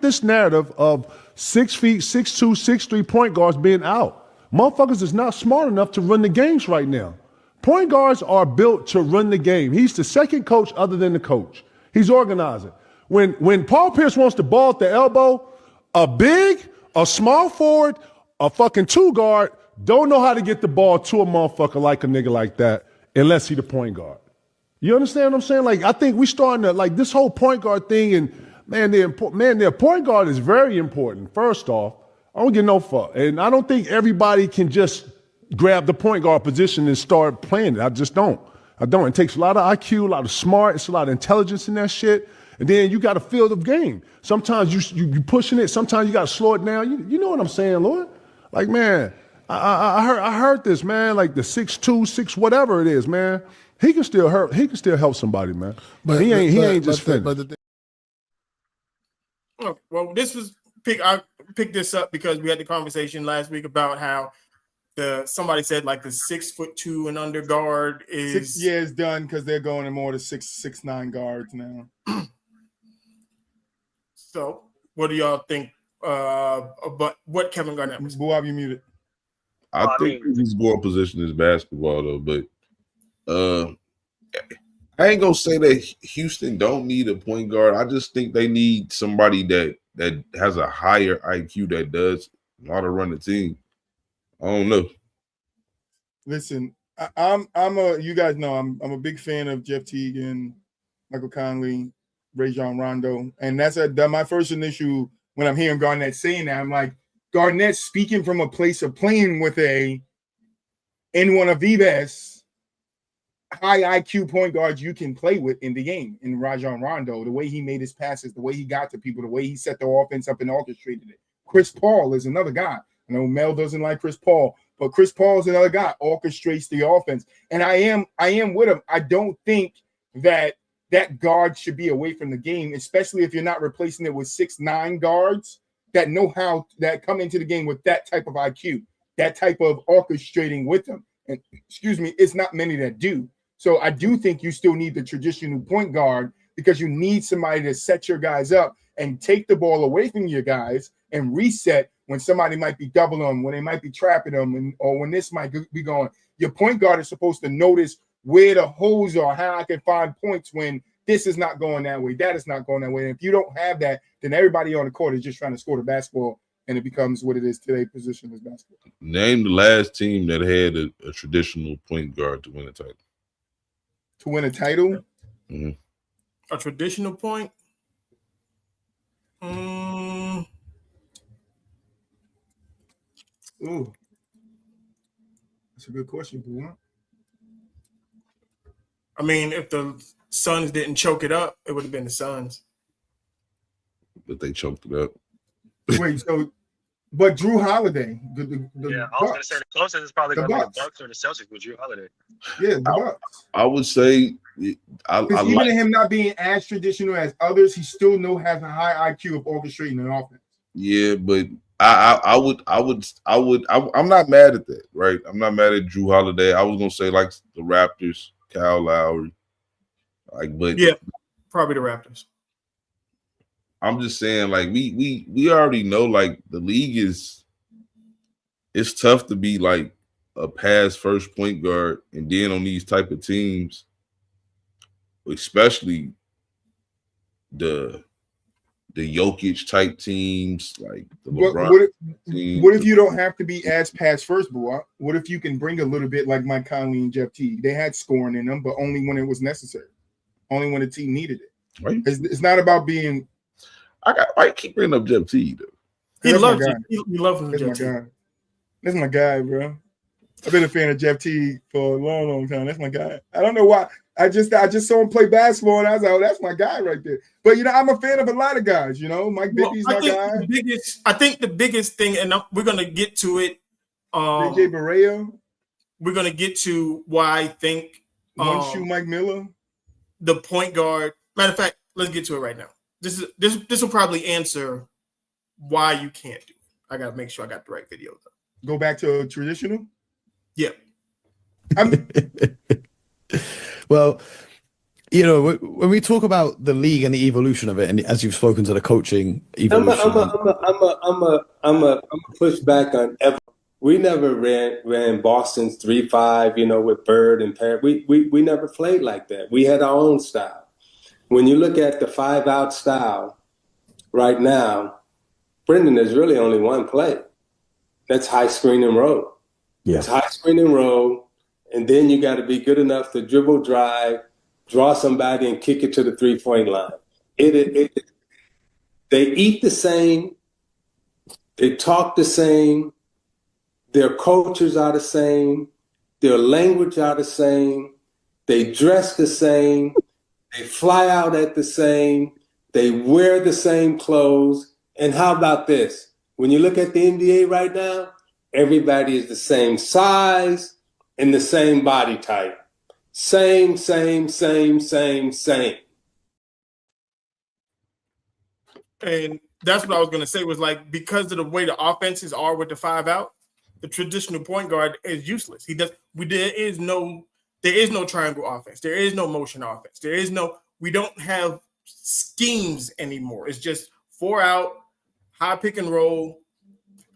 this narrative of 6 feet, 6'2", 6'3" point guards being out. Motherfuckers is not smart enough to run the games right now. Point guards are built to run the game. He's the second coach other than the coach. He's organizing. When Paul Pierce wants the ball at the elbow, a small forward, a fucking 2 guard don't know how to get the ball to a motherfucker like a nigga like that unless he the point guard. You understand what I'm saying? Like, I think we starting to, like, this whole point guard thing, and the point guard is very important. First off, I don't get no fuck. And I don't think everybody can just grab the point guard position and start playing it. I just don't. It takes a lot of IQ, a lot of smart, it's a lot of intelligence in that shit. And then you got to feel the game. Sometimes you pushing it. Sometimes you got to slow it down. You know what I'm saying, Lord? Like, man, I heard this, man. Like the 6'2", 6 whatever it is, man. He can still help somebody, man. But he ain't just finished. Well, I picked this up because we had the conversation last week about how somebody said like the 6'2" and under guard is 6 years done because they're going to more to 6'9" guards now. So, what do y'all think about what Kevin Garnett was? Boo, you muted. I think his ball position is basketball though, but I ain't gonna say that Houston don't need a point guard. I just think they need somebody that has a higher IQ that does know how to run the team. I don't know. Listen, you guys know I'm a big fan of Jeff Teague and Michael Conley, Rajon Rondo, and that's my first initial when I'm hearing Garnett saying that. I'm like, Garnett speaking from a place of playing with in one of the best high IQ point guards you can play with in the game, in Rajon Rondo, the way he made his passes, the way he got to people, the way he set the offense up and orchestrated it. Chris Paul is another guy. I know Mel doesn't like Chris Paul, but Chris Paul is another guy, orchestrates the offense. And I am with him. I don't think that guard should be away from the game, especially if you're not replacing it with 6'9" guards that know how, that come into the game with that type of IQ, that type of orchestrating with them. And it's not many that do. So I do think you still need the traditional point guard because you need somebody to set your guys up and take the ball away from your guys and reset when somebody might be doubling them, when they might be trapping them, or when this might be going. Your point guard is supposed to notice where the holes are, how I can find points when this is not going that way, that is not going that way. And if you don't have that, then everybody on the court is just trying to score the basketball, and it becomes what it is today, position as basketball. Name the last team that had a traditional point guard to win a title. To win a title? Mm-hmm. A traditional point. Ooh, that's a good question, Boo. I mean, if the Suns didn't choke it up, it would have been the Suns. But they choked it up. Wait, so but Drew Holiday, the Yeah, I was gonna say Bucks. the closest is probably The gonna be the Bucks. Bucks or the Celtics with Drew Holiday. Yeah, the Bucks. I would say I Because even like. him not being as traditional as others, he still has a high IQ of orchestrating an offense. Yeah, but I'm not mad at that, right? I'm not mad at Drew Holiday. I was gonna say like the Raptors, Kyle Lowry, but yeah, probably the Raptors. I'm just saying, like we already know, like the league it's tough to be like a pass first point guard, and then on these type of teams, especially the Jokic type teams, like the LeBron. What if you don't have to be as pass first, Boo? What if you can bring a little bit like Mike Conley and Jeff Teague? They had scoring in them, but only when it was necessary, only when the team needed it. Right? It's not about being. I keep bringing up Jeff Teague though. He loves it. He loves him. That's my guy. That's my guy, bro. I've been a fan of Jeff Teague for a long, long time. That's my guy. I don't know why. I just saw him play basketball, and I was like, oh, that's my guy right there. But I'm a fan of a lot of guys. Mike Bibby's my guy. I think the biggest thing, and we're gonna get to it. JJ Barea. We're gonna get to why I think One shoe Mike Miller. The point guard. Matter of fact, let's get to it right now. This will probably answer why you can't do it. I gotta make sure I got the right video though. Go back to traditional. Yeah. Well, when we talk about the league and the evolution of it, and as you've spoken to the coaching evolution, I'm a push back on ever. We never ran Boston's 3-5, with Bird and Parrott. We never played like that. We had our own style. When you look at the 5-out style right now, Brendan, there's really only one play. That's high screen and roll. Yeah. It's high screen and roll, and then you got to be good enough to dribble, drive, draw somebody, and kick it to the 3-point line. They eat the same. They talk the same. Their cultures are the same. Their language are the same. They dress the same. They fly out at the same. They wear the same clothes. And how about this? When you look at the NBA right now, everybody is the same size and the same body type. Same. And that's what I was going to say was like, because of the way the offenses are with the 5-out, the traditional point guard is useless. There is no triangle offense. There is no motion offense. We don't have schemes anymore. It's just 4-out, high pick and roll.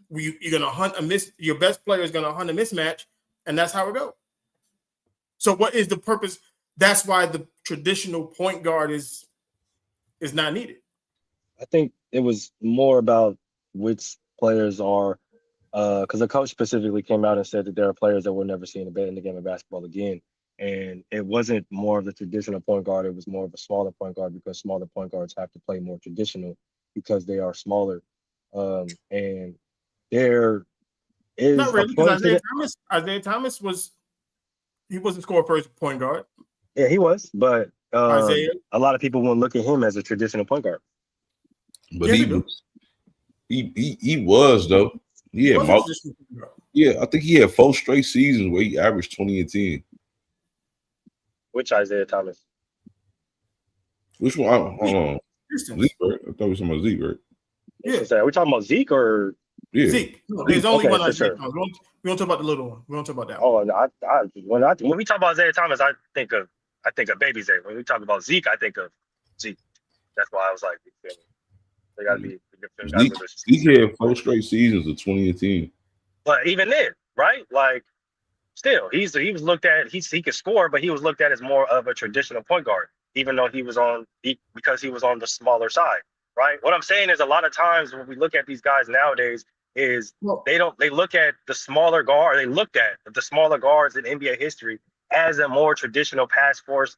You're going to hunt a miss. Your best player is going to hunt a mismatch, and that's how it goes. So what is the purpose? That's why the traditional point guard is not needed. I think it was more about which players are, because the coach specifically came out and said that there are players that we'll never see in the game of basketball again. And it wasn't more of the traditional point guard. It was more of a smaller point guard, because smaller point guards have to play more traditional because they are smaller. And there is not really, because Isaiah Thomas wasn't score first point guard. Yeah, he was, but Isaiah, a lot of people won't look at him as a traditional point guard. But he was though. I think he had 4 straight seasons where he averaged 20 and 10. Which Isaiah Thomas? Which one? Hold on. Zeke, right? I thought we were talking about Zeke, right? Yeah. Are we talking about Zeke or Zeke? No, there's only one Isaiah sure. Thomas. We don't talk about the little one. We don't talk about that one. When we talk about Isaiah Thomas, I think of Baby Zay. When we talk about Zeke, I think of Zeke. That's why I was like, they got to be. Zeke had 4 straight seasons of 20 and 10. But even then, right? Like, still, he was looked at. He could score, but he was looked at as more of a traditional point guard, even though because he was on the smaller side, right? What I'm saying is, a lot of times when we look at these guys nowadays, they look at the smaller guard. They looked at the smaller guards in NBA history as a more traditional pass first,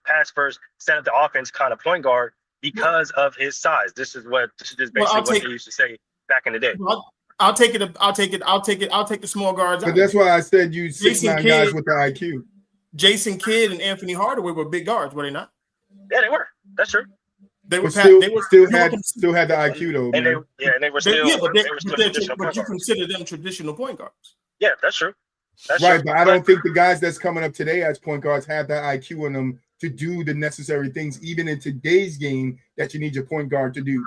set up the offense kind of point guard because of his size. This is just basically what they used to say back in the day. I'll take the small guards. But that's why I said you 6'9" guys with the IQ. Jason Kidd and Anthony Hardaway were big guards, were they not? Yeah, they were. That's true. They were still had the IQ though. And they were still. But you consider them traditional point guards. Yeah, that's true. That's right, true. but I don't think the guys that's coming up today as point guards have that IQ in them to do the necessary things, even in today's game, that you need your point guard to do.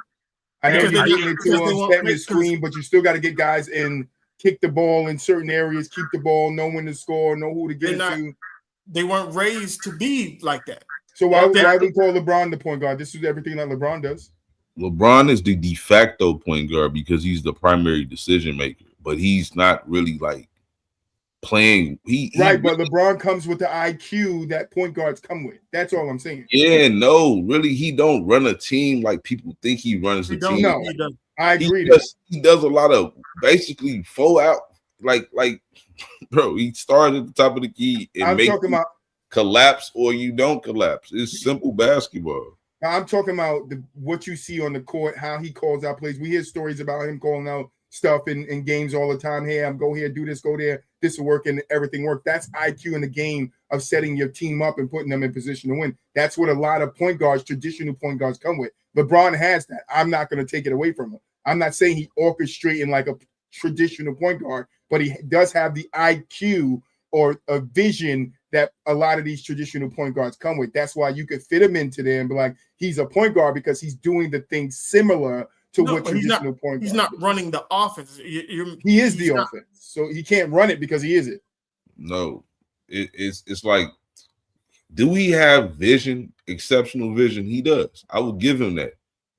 I know you're getting into them, setting the screen, but you still got to get guys in, kick the ball in certain areas, keep the ball, know when to score, know who to get it to. They weren't raised to be like that. So why we call LeBron the point guard? This is everything that LeBron does. LeBron is the de facto point guard because he's the primary decision maker, but he's not really like playing. But LeBron comes with the IQ that point guards come with. That's all I'm saying. Yeah, no, really, he don't run a team like people think he runs the team. No, I agree. He does a lot of basically full out, like, bro. He started at the top of the key and make talking about collapse or you don't collapse. It's simple basketball. I'm talking about what you see on the court, how he calls out plays. We hear stories about him calling out stuff in games all the time. Hey, I'm go here, do this, go there. This will work, and everything worked. That's IQ in the game of setting your team up and putting them in position to win. That's what a lot of point guards, traditional point guards, come with. LeBron has that. I'm not going to take it away from him. I'm not saying he orchestrating like a traditional point guard, but he does have the IQ or a vision that a lot of these traditional point guards come with. That's why you could fit him into there and be like, he's a point guard because he's doing the things similar to what traditional point guard. He's not running the offense. He is the offense. So he can't run it because he is it. No, it's like, do he have vision, exceptional vision? He does. I will give him that.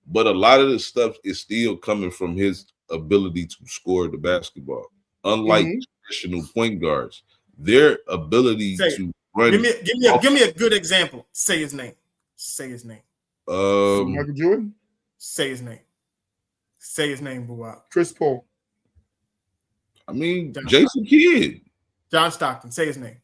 But a lot of the stuff is still coming from his ability to score the basketball. Unlike traditional point guards, their ability to run. Give me a good example. Say his name. Michael Jordan. Say his name. Say his name, Buwab. Chris Paul. I mean, Jason Kidd. John Stockton. Say his name.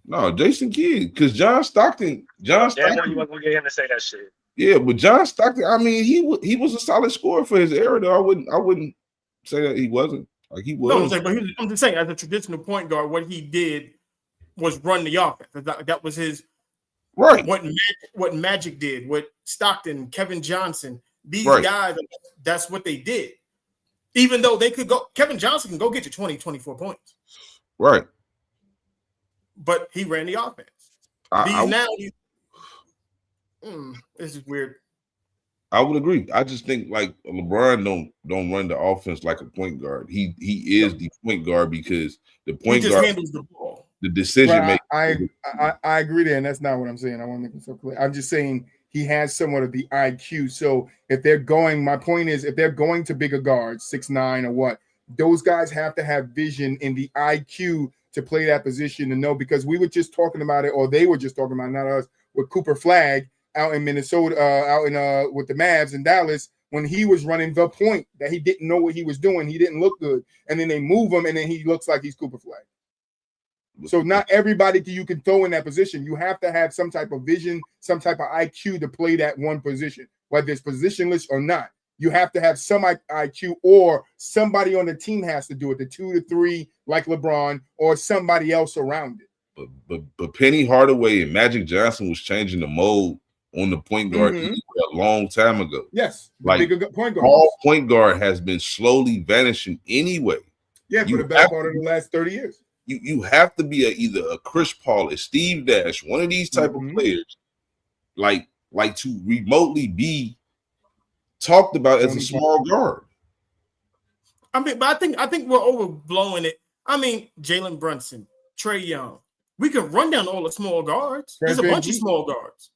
No, Jason Kidd. Because John Stockton. Yeah, I know you wasn't gonna get him to say that shit. Yeah, but John Stockton. I mean, he was a solid scorer for his era. Though I wouldn't say that he wasn't. Like he was. No, I'm just saying, as a traditional point guard, what he did was run the offense. That was his right. What Magic did, what Stockton, Kevin Johnson, these guys, that's what they did. Even though they could go, Kevin Johnson can go get you 20, 24 points. Right. But he ran the offense. This is weird. I would agree. I just think like LeBron don't run the offense like a point guard. He is the point guard because the point guard handles the ball. The decision making. I agree there, and that's not what I'm saying. I want to make it so clear. I'm just saying he has somewhat of the IQ. So if they're going, my point is, if they're going to bigger guards, 6'9" or what, those guys have to have vision in the IQ to play that position and know, because we were just talking about it, or they were just talking about it, not us, with Cooper Flagg out in Minnesota, with the Mavs in Dallas, when he was running the point that he didn't know what he was doing. He didn't look good. And then they move him, and then he looks like he's Cooper Flagg. So not everybody you can throw in that position. You have to have some type of vision, some type of IQ to play that one position, whether it's positionless or not. You have to have some IQ, or somebody on the team has to do it, the 2 to 3 like LeBron, or somebody else around it. But Penny Hardaway and Magic Johnson was changing the mold on the point guard a long time ago. Yes, like bigger point guard. All point guard has been slowly vanishing anyway. Yeah, for the better part of the last 30 years. You have to be either a Chris Paul, a Steve Nash, one of these type of players, like to remotely be talked about as a small guard. I mean, but I think we're overblowing it. I mean, Jalen Brunson, Trae Young. We can run down all the small guards. There's a bunch of small guards.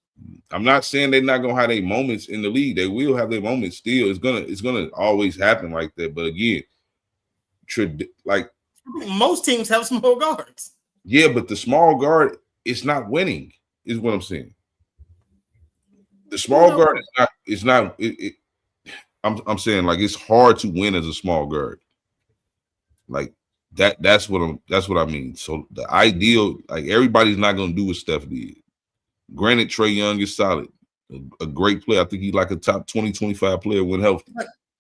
I'm not saying they're not gonna have their moments in the league. They will have their moments still. It's gonna always happen like that. But again, most teams have small guards. Yeah, but the small guard is not winning, is what I'm saying. The small guard is not. I'm saying like it's hard to win as a small guard. Like That's what I mean. So the ideal, like everybody's not gonna do what Steph did. Granted, Trae Young is solid, a great player. I think he's like a top 20, 25 player when healthy.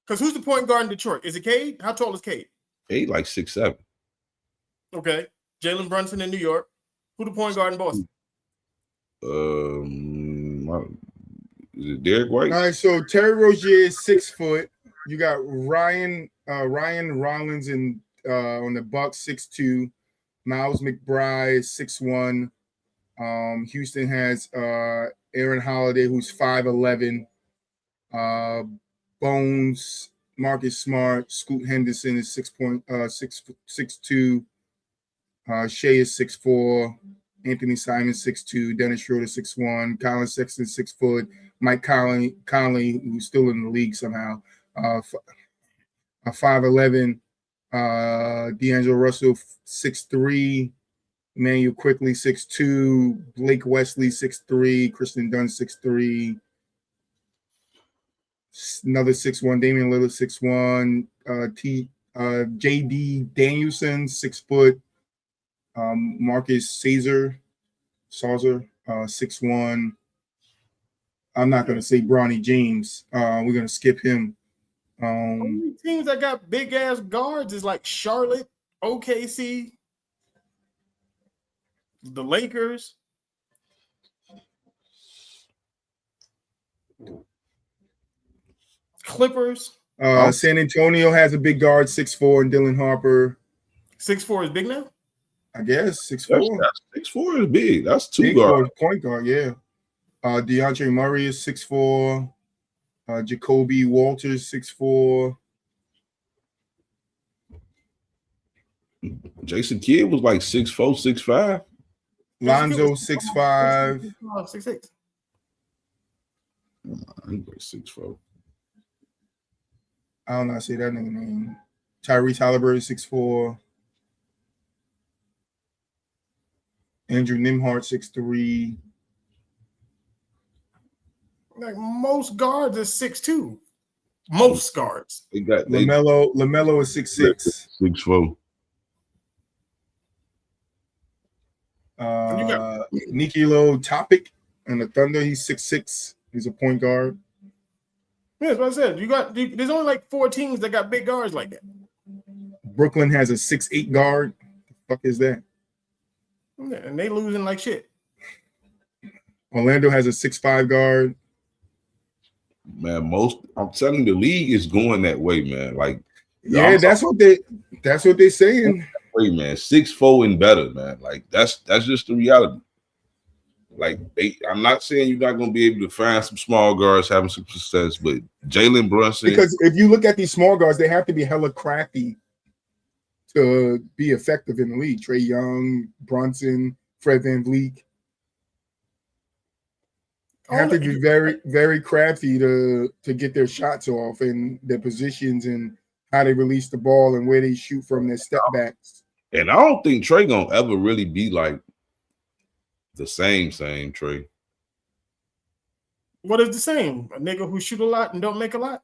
Because who's the point guard in Detroit? Is it Cade? How tall is Cade? He like 6'7". Okay. Jalen Brunson in New York. Who the point guard in Boston? Is it Derek White? All right, so Terry Rozier is 6 foot. You got Ryan Rollins on the Bucks 6'2". Miles McBride 6'1". Houston has Aaron Holiday, who's 5'11". Bones, Marcus Smart, Scoot Henderson is 6'2". Shea is 6'4". Anthony Simon 6'2". Dennis Schroeder 6'1". Colin Sexton 6 foot. Mike Conley, who's still in the league somehow, 5'11". D'Angelo Russell 6'3". Emmanuel Quickly 6'2". Blake Wesley 6'3". Kristen Dunn 6'3". Another 6'1". Damian Lillard 6'1". JD Danielson 6 foot. Marcus Sauzer 6'1". I'm not going to say Bronny James. We're going to skip him. Only teams that got big ass guards is like Charlotte, OKC, the Lakers. Clippers. San Antonio has a big guard, 6'4", and Dylan Harper. 6'4" is big now? I guess 6'4". 6'4" is big. That's two big guards. Point guard, yeah. DeAndre Murray is 6'4". Jacoby Walters 6'4". Jason Kidd was like 6'4", 6'5". Lonzo 6'5". 6'6". He's like 6'4". I don't know how to say that nigga name. Tyrese Halliburton 6'4". Andrew Nimhart 6'3". Like most guards is 6'2". Most guards. They got LaMelo is 6'6". 6'4". Nikolo Topic and the Thunder, he's 6'6". He's a point guard. Yeah, that's what I said. There's only like 4 teams that got big guards like that. Brooklyn has a 6'8" guard. The fuck is that? Yeah, and they losing like shit. Orlando has a 6'5" guard. Man, I'm telling you, the league is going that way, man. Like, yeah, that's what they're saying. Way, man, 6'4" and better, man. Like that's just the reality. Like I'm not saying you're not going to be able to find some small guards having some success, but Jalen Brunson. Because if you look at these small guards, they have to be hella crafty to be effective in the league. Trae Young, Brunson, Fred VanVleet. Have to be very, very crafty to get their shots off and their positions and how they release the ball and where they shoot from their step backs. And I don't think Trae gonna ever really be like the same Trae. What is the same? A nigga who shoot a lot and don't make a lot?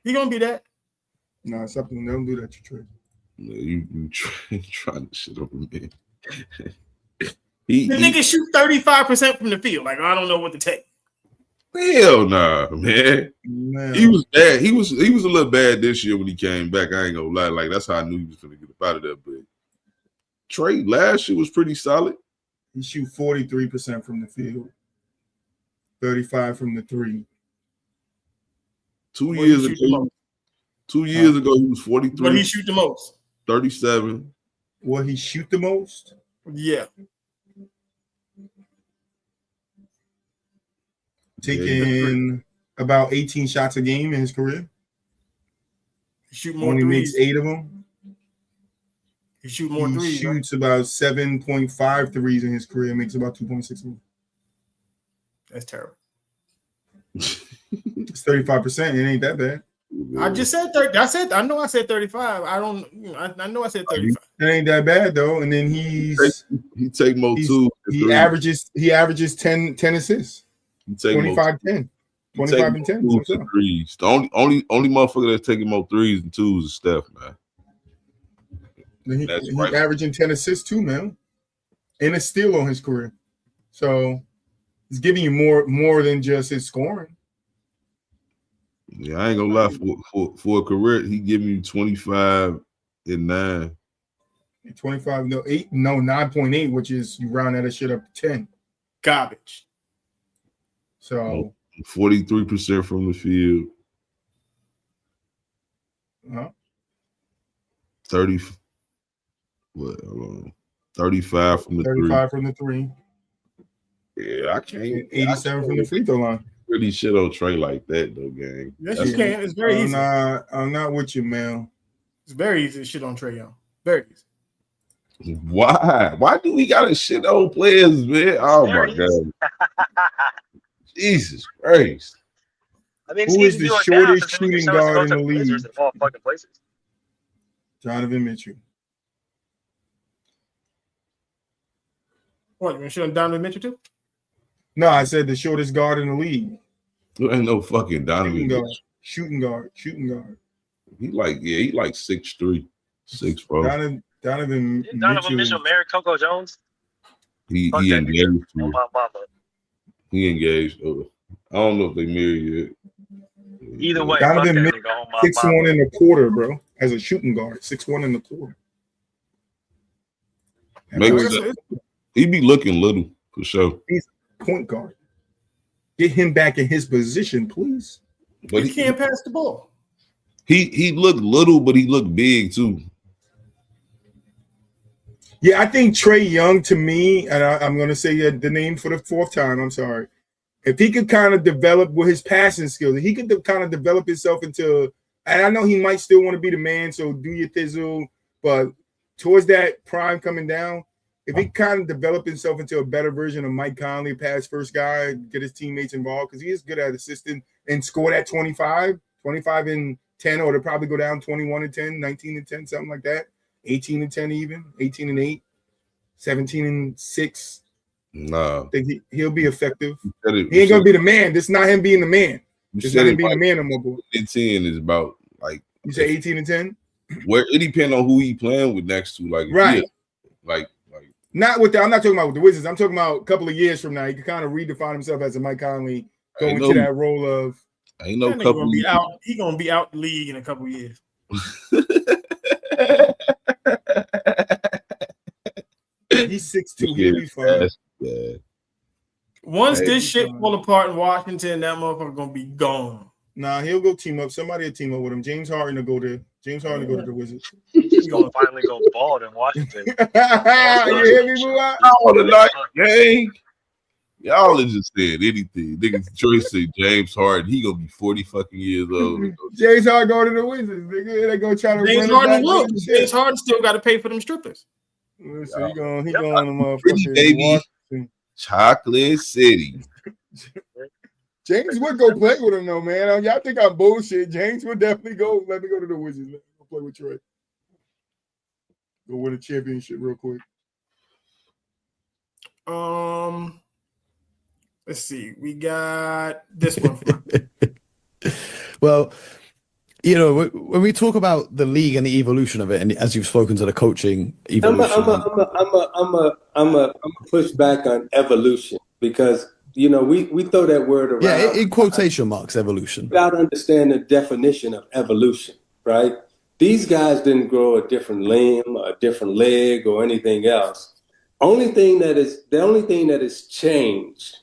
He gonna be that. No, something don't do that to Trae. You trying to shit over me. The nigga shoot 35% from the field. Like, I don't know what to take. Hell nah, man. He was bad. He was a little bad this year when he came back. I ain't gonna lie. Like, that's how I knew he was gonna get up out of there. But Trae last year was pretty solid. He shoot 43% from the field, 35 from the three. 2 years ago, 2 years ago he was 43. What he shoot the most? 37. What he shoot the most? Yeah. Taking about 18 shots a game in his career. He shoot more Only threes. makes 8 of them. He shoot more threes. He shoots about 7.5 threes in his career. Makes about 2.6 of them. That's terrible. It's 35%. It ain't that bad. I just said 30. I know I said 35. I know I said 35. It ain't that bad though. And then he take more twos. He averages 10 assists. 25-10. 25 and 10. Threes. The only motherfucker that's taking more threes and twos is Steph, man. He right. averaging 10 assists too, man, and a steal on his career. So he's giving you more than just his scoring. Yeah, I ain't gonna lie. For a career, he giving you 25 and 9. 25, no 8, no 9.8, which is you round that shit up to 10. Garbage. So 43% from the field. 30. What? Hold on. 35 from the 35 three. from the 3. Yeah, I can't. 87 from the free throw line. Really shit on Trey like that though, gang. Yes, you can. It's very easy. I'm not with you, man. It's very easy to shit on Trae Young. Very easy. Why? Why do we gotta shit on players, man? Oh my god. Jesus Christ. I mean, who is the shortest shooting guard in the league? In all fucking places. Donovan Mitchell. What, you want to shit on Donovan Mitchell too? No, I said the shortest guard in the league. There ain't no fucking Donovan Mitchell. Shooting guard. He like 6'3", 6'4". Donovan Mitchell married Coco Jones. He engaged. He engaged. I don't know if they married yet. Either way, Donovan Mitchell 6'1.25", bro, as a shooting guard. 6'1.25". He be looking little for sure. He's a point guard. Get him back in his position, please. But he can't pass the ball. He looked little, but he looked big too. Yeah, I think Trae Young, to me, and I'm going to say the name for the 4th time. I'm sorry. If he could kind of develop with his passing skills, if he could kind of develop himself into, and I know he might still want to be the man, so do your thizzle, but towards that prime coming down, if he kind of develop himself into a better version of Mike Conley, pass first guy, get his teammates involved, because he is good at assisting and score that 25 and 10, or to probably go down 21 and 10, 19 and 10, something like that. 18 and 10 even, 18 and 8, 17 and 6. Nah. I think he'll be effective. He ain't going to be the man. This is not him being the man. It's not him being the man no more. 10 is about like. You say 18 and 10? Where it depends on who he playing with next to. Like, right. Like. Not with I'm not talking about with the Wizards. I'm talking about a couple of years from now. He can kind of redefine himself as a Mike Conley, go into that role of. Ain't no couple. Gonna be out. He gonna be out the league in a couple of years. He's 6'2". He'll be fine. Once this shit fall apart in Washington, that motherfucker gonna be gone. Nah, he'll go team up. Somebody will team up with him. James Harden will go there. James Harden will go to the Wizards. He's gonna finally go bald in Washington. You hear me, boy? Oh, the night gang. Y'all are just saying anything. Niggas choice say James Harden. He gonna be 40 fucking years old. James Harden go to the Wizards. Nigga, they gonna try to James Harden will. James Harden still got to pay for them strippers. So he going to motherfucker. Chocolate City. James would go play with him though, man. Y'all think I'm bullshit. James would definitely go. Let me go to the Wizards. Let me go play with Troy. Go win a championship real quick. Let's see. We got this one. Well, you know, when we talk about the league and the evolution of it, and as you've spoken to the coaching evolution, I'm a push back on evolution because you know we throw that word around. Yeah, in quotation marks, evolution. Without understanding the definition of evolution, right? These guys didn't grow a different limb, a different leg, or anything else. The only thing that has changed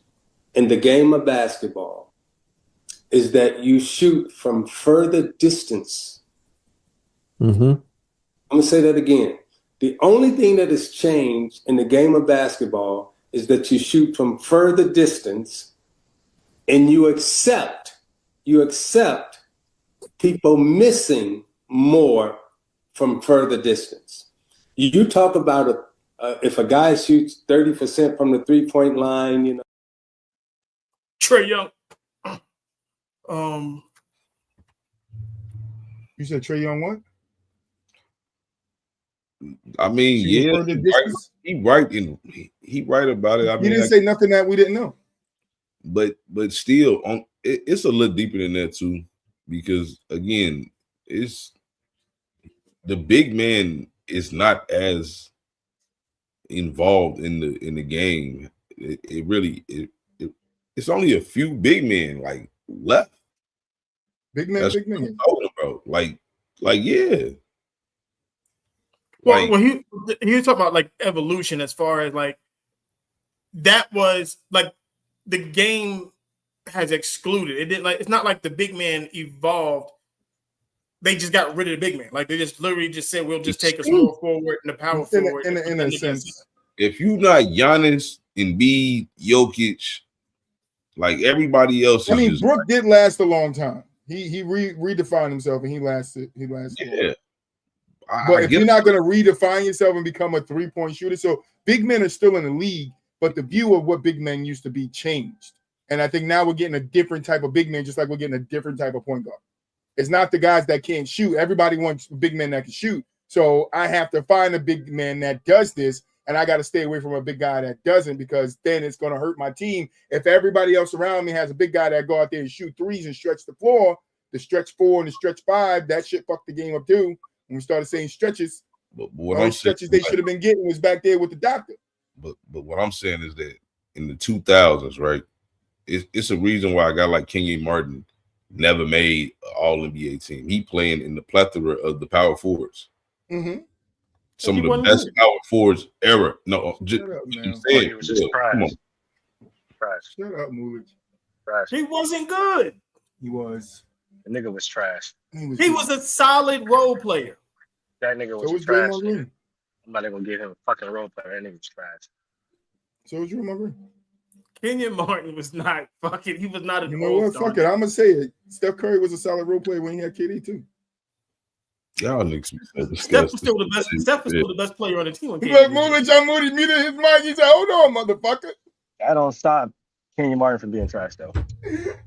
in the game of basketball is that you shoot from further distance. Mm-hmm. I'm going to say that again. The only thing that has changed in the game of basketball is that you shoot from further distance and you accept people missing more from further distance. You talk about if a guy shoots 30% from the 3-point line, you know. Trae Young. You said Trae Young what? I mean, he right about it. I mean, he didn't say nothing that we didn't know. But still, it's a little deeper than that too, because again, it's the big man is not as involved in the game. It's only a few big men like left. Big men, That's big men. bro. Like yeah. Well, he was talking about like evolution as far as like that was like the game has excluded. It didn't like it's not like the big man evolved. They just got rid of the big man. Like they just literally just said we'll just take a small forward and a power forward. In a sense. If you not Giannis, Embiid, Jokic, like everybody else, I mean, Brook did last a long time. He redefined himself and he lasted. Yeah. But if you're not going to redefine yourself and become a 3-point shooter, so big men are still in the league, but the view of what big men used to be changed. And I think now we're getting a different type of big man, just like we're getting a different type of point guard. It's not the guys that can't shoot. Everybody wants big men that can shoot. So I have to find a big man that does this, and I got to stay away from a big guy that doesn't, because then it's going to hurt my team. If everybody else around me has a big guy that go out there and shoot threes and stretch the floor, the stretch 4 and the stretch 5, that shit fucked the game up too. When we started saying stretches, but stretches they should have been getting was back there with the doctor. But what I'm saying is that in the 2000s, right, it's a reason why a guy like Kenyon Martin never made an All-NBA team. He playing in the plethora of the power forwards. Mm-hmm. Some of the best power forwards ever. No, just, Shut up, man. He was just come on. trash. Shut up, Moolage. Trash. He wasn't good. He was. The nigga was trash. He was a solid role player. That nigga was So was trash. Draymond Green. I'm not even gonna give him a fucking role player. That nigga was trash. So was Draymond Green. Kenyon Martin was not fucking. He was not a. You know what? Fuck it. I'm gonna say it. Steph Curry was a solid role player when he had KD too. Y'all niggas. Steph was still the best. Steph was still the best player on the team. Look, Moolage, John Moody muted his mic. He said, "Hold on, motherfucker." That don't stop Kenyon Martin from being trash though.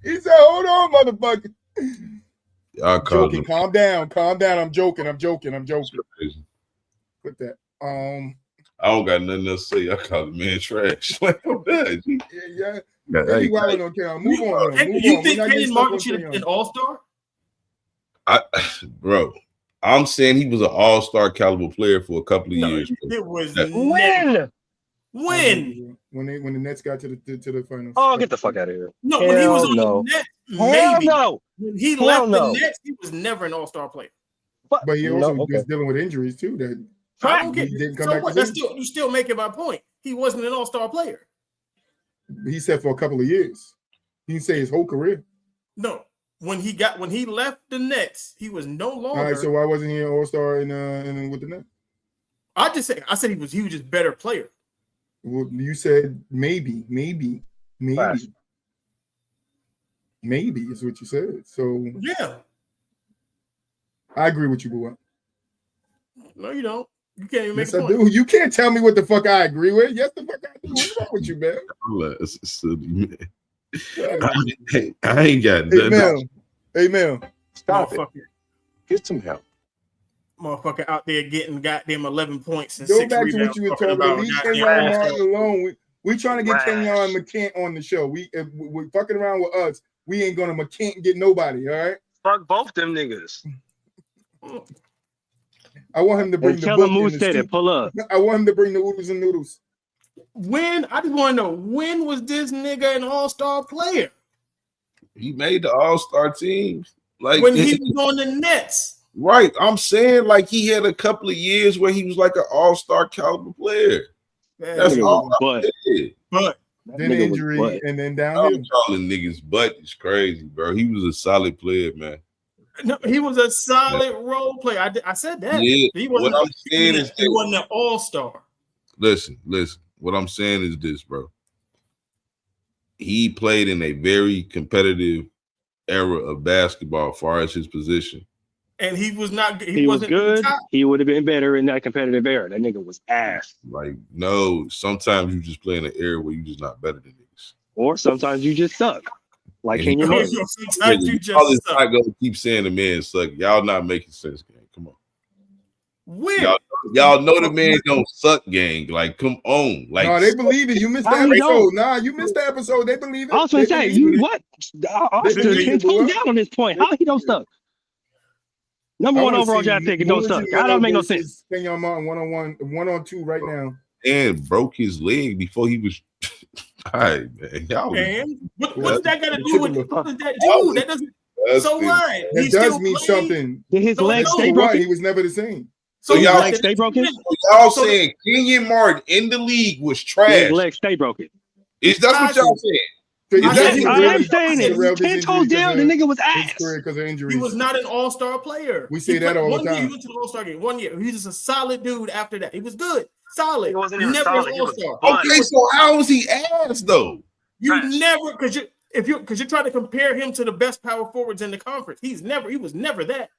He said, "Hold on, motherfucker." Y'all Joking. Calm down. I'm joking. Put that. I don't got nothing else to say. I call the man trash. Like, I'm done. Yeah. Hey, move on. Move You on. think Kenyon Martin should have been All-Star? Bro, I'm saying he was an All-Star caliber player for a couple of years. It was When the Nets got to the finals. Oh, get the fuck out of here. No, when he was on the Nets, maybe. No. When he left the Nets, he was never an All-Star player. But he also was dealing with injuries too. That I don't get. he didn't come So back. what? You still making my point. He wasn't an All-Star player. He said for a couple of years. He didn't say his whole career. No, when he left the Nets, he was no longer. All right, so why wasn't he an All-Star in with the Nets? I said he was just better player. Well, you said maybe is what you said. So yeah, I agree with you, boy. No, you don't. You can't even make yes, a point. I do. You can't tell me what the fuck I agree with. Yes, the fuck I do. What's wrong with you, man? I ain't got nothing. Hey, Mel. Stop it. Get some help. Motherfucker out there getting goddamn 11 points and Go 6 back rebounds. to what you were talking about. Leave Kenyon Martin alone. We trying to get Kenyon McCann on the show. If we're fucking around with us, we ain't gonna McCann get nobody. All right. Fuck both them niggas. I want him to bring the tell book him who and the said it. Pull up. I want him to bring the oodles and noodles. I just want to know, when was this nigga an All-Star player? He made the All-Star team. Like when he was on the Nets. Right. I'm saying like he had a couple of years where he was like an All-Star caliber player. That's all I did. But then injury and then downhill. I'm calling niggas butt is crazy, bro. He was a solid player, man. No, he was a solid role player. I said that. Yeah. He wasn't, what I'm saying is he wasn't an All-Star. Listen. What I'm saying is this, bro. He played in a very competitive era of basketball as far as his position. And he was not. He was good. He would have been better in that competitive era. That nigga was ass. Like, no, sometimes you just play in an era where you just not better than niggas. Or sometimes you just suck. Like Kenyon Martin. Sometimes you just suck. I go keep saying the man suck. Y'all not making sense, gang. Come on. When? Y'all know the man don't suck, gang. Like, come on. Like, no, they believe it. You missed the episode. Nah, you missed the episode. They believe it. I was going to say, you what? Austin 10 toes down on this point. How he don't suck? Number one overall draft pick, it don't suck. That don't make no sense. Kenyon Martin 1-on-2 right now. And broke his leg before he was. All right, man. What's that got to do with what does that do? That doesn't. So what? That does mean something. Did his leg stay broken? He was never the same. So y'all y'all leg stay broken? Y'all saying Kenyon Martin in the league was trash? His leg stay broken. That's what y'all saying. I am saying it. 10 toes down, the nigga was ass. Because of injuries. He was not an all-star player. We say that all the time. He went to the all-star game 1 year. He was a solid dude after that. He was good. Solid. He wasn't never solid. an all-star. Okay, so how was he ass though? You never because you're trying to compare him to the best power forwards in the conference. He was never that.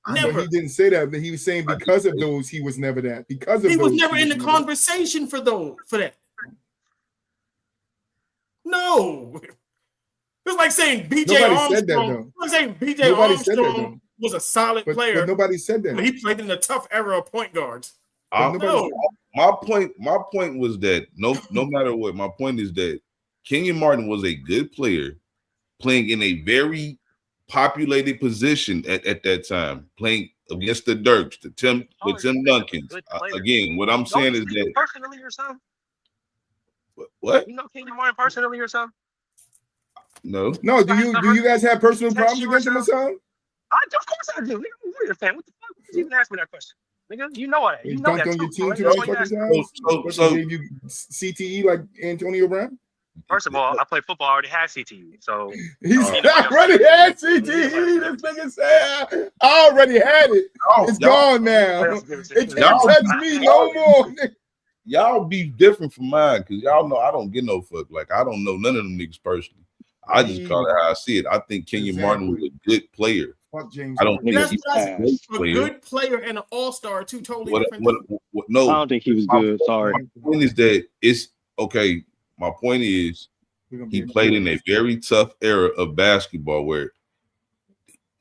Never. He didn't say that, but he was saying because of those, he was never that. Because of he those, was never in the conversation for that. No. It's like saying BJ Armstrong. Said that, though. It's like saying BJ Armstrong was a solid player. But nobody said that. He played in the tough era of point guards. My point was that no matter what, my point is that Kenyon Martin was a good player playing in a very populated position at that time, playing against the Dirks, the Tim Duncans. Again, what I'm saying is that personally or something. What? You know Kenyon Martin personally or something? No. Do you guys have personal problems against him or something? Of course I do. Nigga, I'm a Warrior fan. What the fuck? You even ask me that question. Nigga, you know that. You know that. On your team too many fucking times. So gave you CTE like Antonio Brown? First of all, I played football. I already had CTE, so he's already had CTE. This nigga said, "I already had it. It's gone now. It can't touch me no more." Y'all be different from mine because y'all know I don't get no fuck. Like I don't know none of them niggas personally. I just call it how I see it. I think Kenyon Martin was a good player. Fuck James. I don't think he's a good player and an all-star, two totally different things. No, I don't think he was good. Sorry. My point is that it's okay. My point is he played in a very tough era of basketball where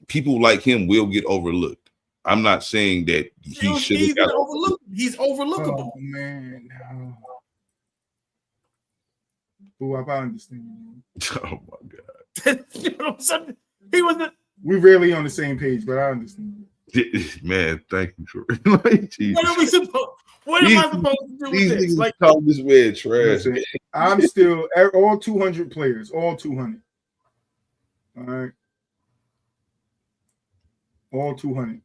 people like him will get overlooked. I'm not saying that he should have got overlooked. He's overlookable. Oh, man. Oh, I understand. Oh my God. You know what I'm saying? He was the. We're rarely on the same page, but I understand. Man, thank you for like, what are we supposed? What am I supposed to do with this? Like, call this man trash. I'm still all 200 players, all 200. All right, all 200.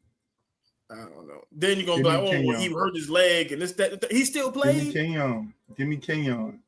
I don't know. Then you're gonna be like, oh, well, he hurt his leg, and this that. He still played. Give me Kenyon.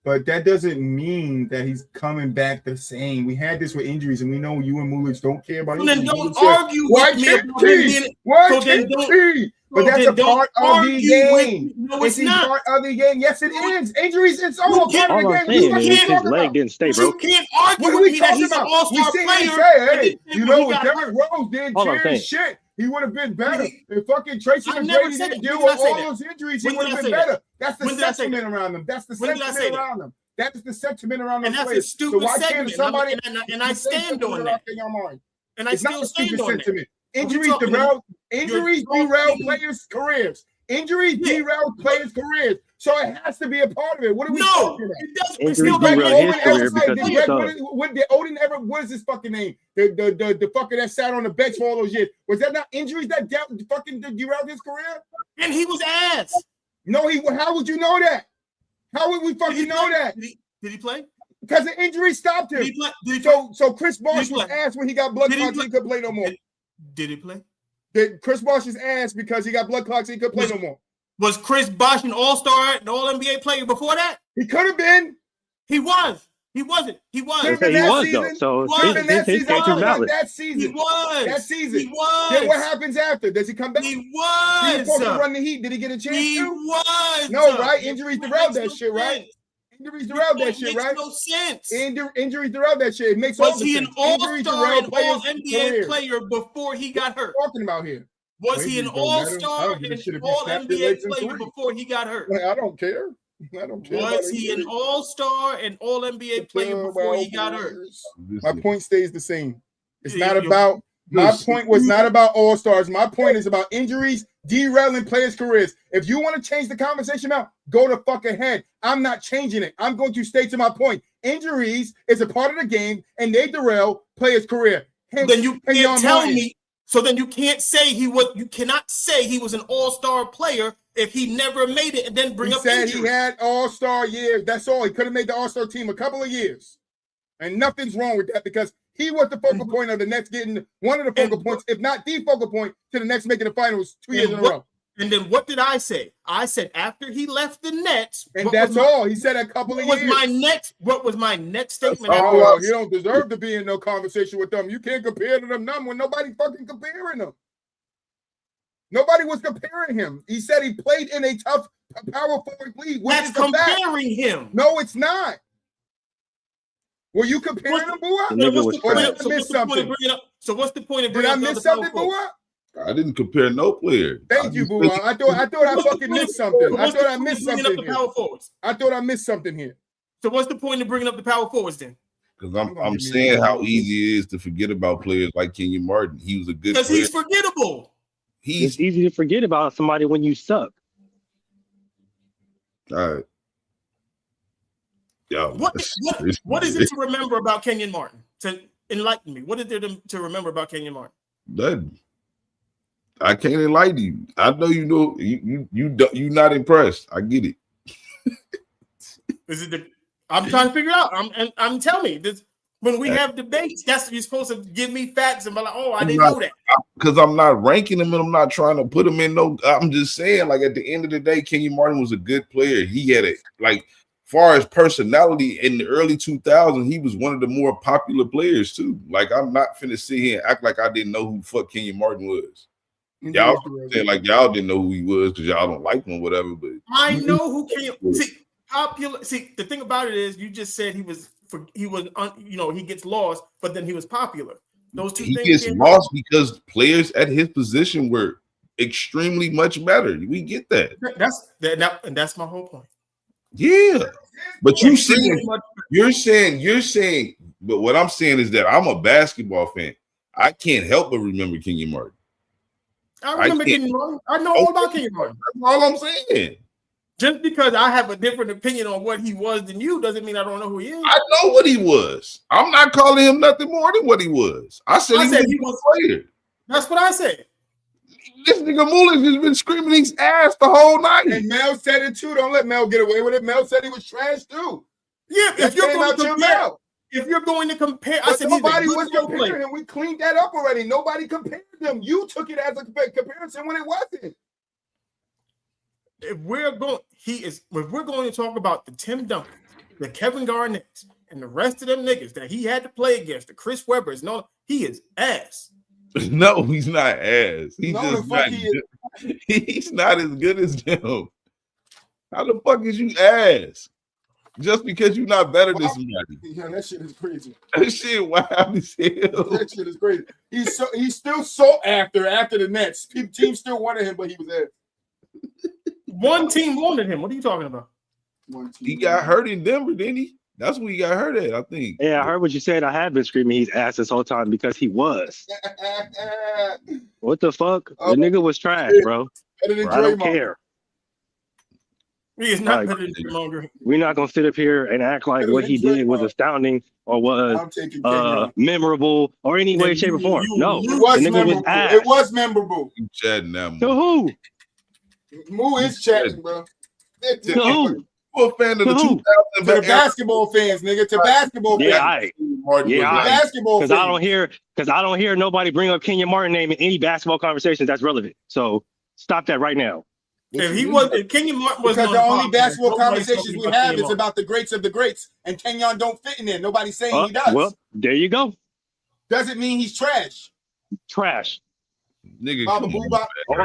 But that doesn't mean that he's coming back the same. We had this with injuries, and we know you and Mulich don't care about injuries. Then don't argue with me about him. Why can't he? But that's a part of the game. No, it's not part of the game. Yes, it is. Injuries, it's all part of the game. His leg didn't stay broken. You can't argue with me that he's an all-star player. Hey, you know what Derrick Rose did? Cheers shit. He would have been better. If fucking Tracy McGrady didn't deal with all those injuries, he would have been better. That's the sentiment around them. That's the sentiment around them. That is the sentiment around them. And that's a stupid sentiment. And I stand on that. And I still stand on that. Injuries derail players' careers. Injuries derail players' careers. So it has to be a part of it. What are we talking about? It doesn't. Injuries derail his career because he sucks. What did Odin ever? What is his fucking name? The fucker that sat on the bench for all those years. Was that not injuries that fucking derailed his career? And he was ass. No, how would you know that? How would we fucking know that? Did he play? Because the injury stopped him. So Chris Bosh was ass when he got blood clots. He couldn't play no more. Did he play? Chris Bosh is ass because he got blood clots. He couldn't play no more. Was Chris Bosh an all-star, an all-NBA player before that? He could have been. He was. He wasn't. He was. He was though. So his case is valid. That season. He was. That season. He was. Then what happens after? Does he come back? He was. He was supposed to run the Heat. Did he get a chance to? He was. No, right? Injuries derailed that shit, right? Injuries derailed that shit, right? No sense. Injuries derailed that shit. It makes all the sense. Was he an all-star and all-NBA player before he got hurt? What are you talking about here? Was he an all-star and all-NBA player before he got hurt? I don't care. I don't care. Was he an all-star and all-NBA player before he got hurt? My point stays the same. It's not about. My point was not about all-stars. My point is about injuries derailing players' careers. If you want to change the conversation out, go to fuck ahead. I'm not changing it. I'm going to stay to my point. Injuries is a part of the game, and they derail players' career. Then you can't tell me. So then you can't say he was. You cannot say he was an all-star player if he never made it and then bring He up said injury. he had all-star years. That's all. He could have made the all-star team a couple of years. And nothing's wrong with that because he was the focal point of the Nets getting one of the focal points, if not the focal point, to the Nets making the finals 2 years in a row. And then what did I say? I said after he left the Nets, and that's all. He said a couple of years. What was my next statement? Oh, you don't deserve to be in no conversation with them. You can't compare to them when nobody fucking comparing them. Nobody was comparing him. He said he played in a tough power forward league. That's comparing him. No, it's not. Were you comparing him, Bua? So what's the point of bringing up? Did I miss something, Bua? I didn't compare no player. Thank you, Bua. I thought I fucking missed something. I thought I missed something here. I thought I missed something here. So what's the point of bringing up the power forwards then? Because I'm saying how easy it is to forget about players like Kenyon Martin. He was a good player. Because he's forgettable. It's easy to forget about somebody when you suck. All right. Yo, what is it to remember about Kenyon Martin? To enlighten me. What is there to remember about Kenyon Martin? Nothing. I can't enlighten you. I know you know you're not impressed. I get it. I'm trying to figure out. I'm telling me this. When we have debates, that's you're supposed to give me facts and be like, oh, I didn't know that. Because I'm not ranking him and I'm not trying to put him in no. I'm just saying, like at the end of the day, Kenyon Martin was a good player. He had it like far as personality in the early 2000s, he was one of the more popular players too. Like I'm not finna sit here and act like I didn't know who the fuck Kenyon Martin was. Y'all saying like y'all didn't know who he was because y'all don't like him, or whatever. But I know who Kenyon. See, popular. See, the thing about it is, you just said he gets lost, but then he was popular. Those two things. He gets lost because players at his position were extremely much better. We get that. That's my whole point. Yeah, but you're saying. But what I'm saying is that I'm a basketball fan. I can't help but remember Kenyon Martin. I remember Kenyon Martin. I know all about Kenyon Martin. That's all I'm saying. Just because I have a different opinion on what he was than you doesn't mean I don't know who he is. I know what he was. I'm not calling him nothing more than what he was. I said he was a player. That's what I said. This nigga Mullins has been screaming his ass the whole night. And Mel said it too. Don't let Mel get away with it. Mel said he was trash too. Yeah, if you're going to compare, I said nobody was comparing him. We cleaned that up already. Nobody compared them. You took it as a comparison when it wasn't. If we're going to talk about the Tim Duncan, the Kevin Garnett, and the rest of them niggas that he had to play against, the Chris Webbers, no, he is ass. No, he's not ass. He's not as good as them. How the fuck is you ass? Just because you're not better than somebody. Yeah, that shit is crazy. That shit wild as hell. That shit is crazy. He's still so after the Nets. Team still wanted him, but he was ass. One team wanted him. What are you talking about? He got hurt in Denver, didn't he? That's what he got hurt at, I think. Yeah, I heard what you said. I have been screaming he's ass this whole time because he was. What the fuck? The nigga was trash, bro. I don't care. He is not better than Draymond Green. We're not gonna sit up here and act like what he did was astounding or was memorable or any way, shape, or form. No, it was memorable. It was memorable. You chatting now, to who? Moo is chatting, bro. To who? A fan of the 2000 to the basketball fans, nigga. To basketball fans. Basketball fans. Because I don't hear nobody bring up Kenyon Martin name in any basketball conversation that's relevant. So stop that right now. If Kenyon Martin was because the only basketball conversations we have is about the greats of the greats, and Kenyon don't fit in there. Nobody's saying he does. Well, there you go. Doesn't mean he's trash. Trash. Nigga, Only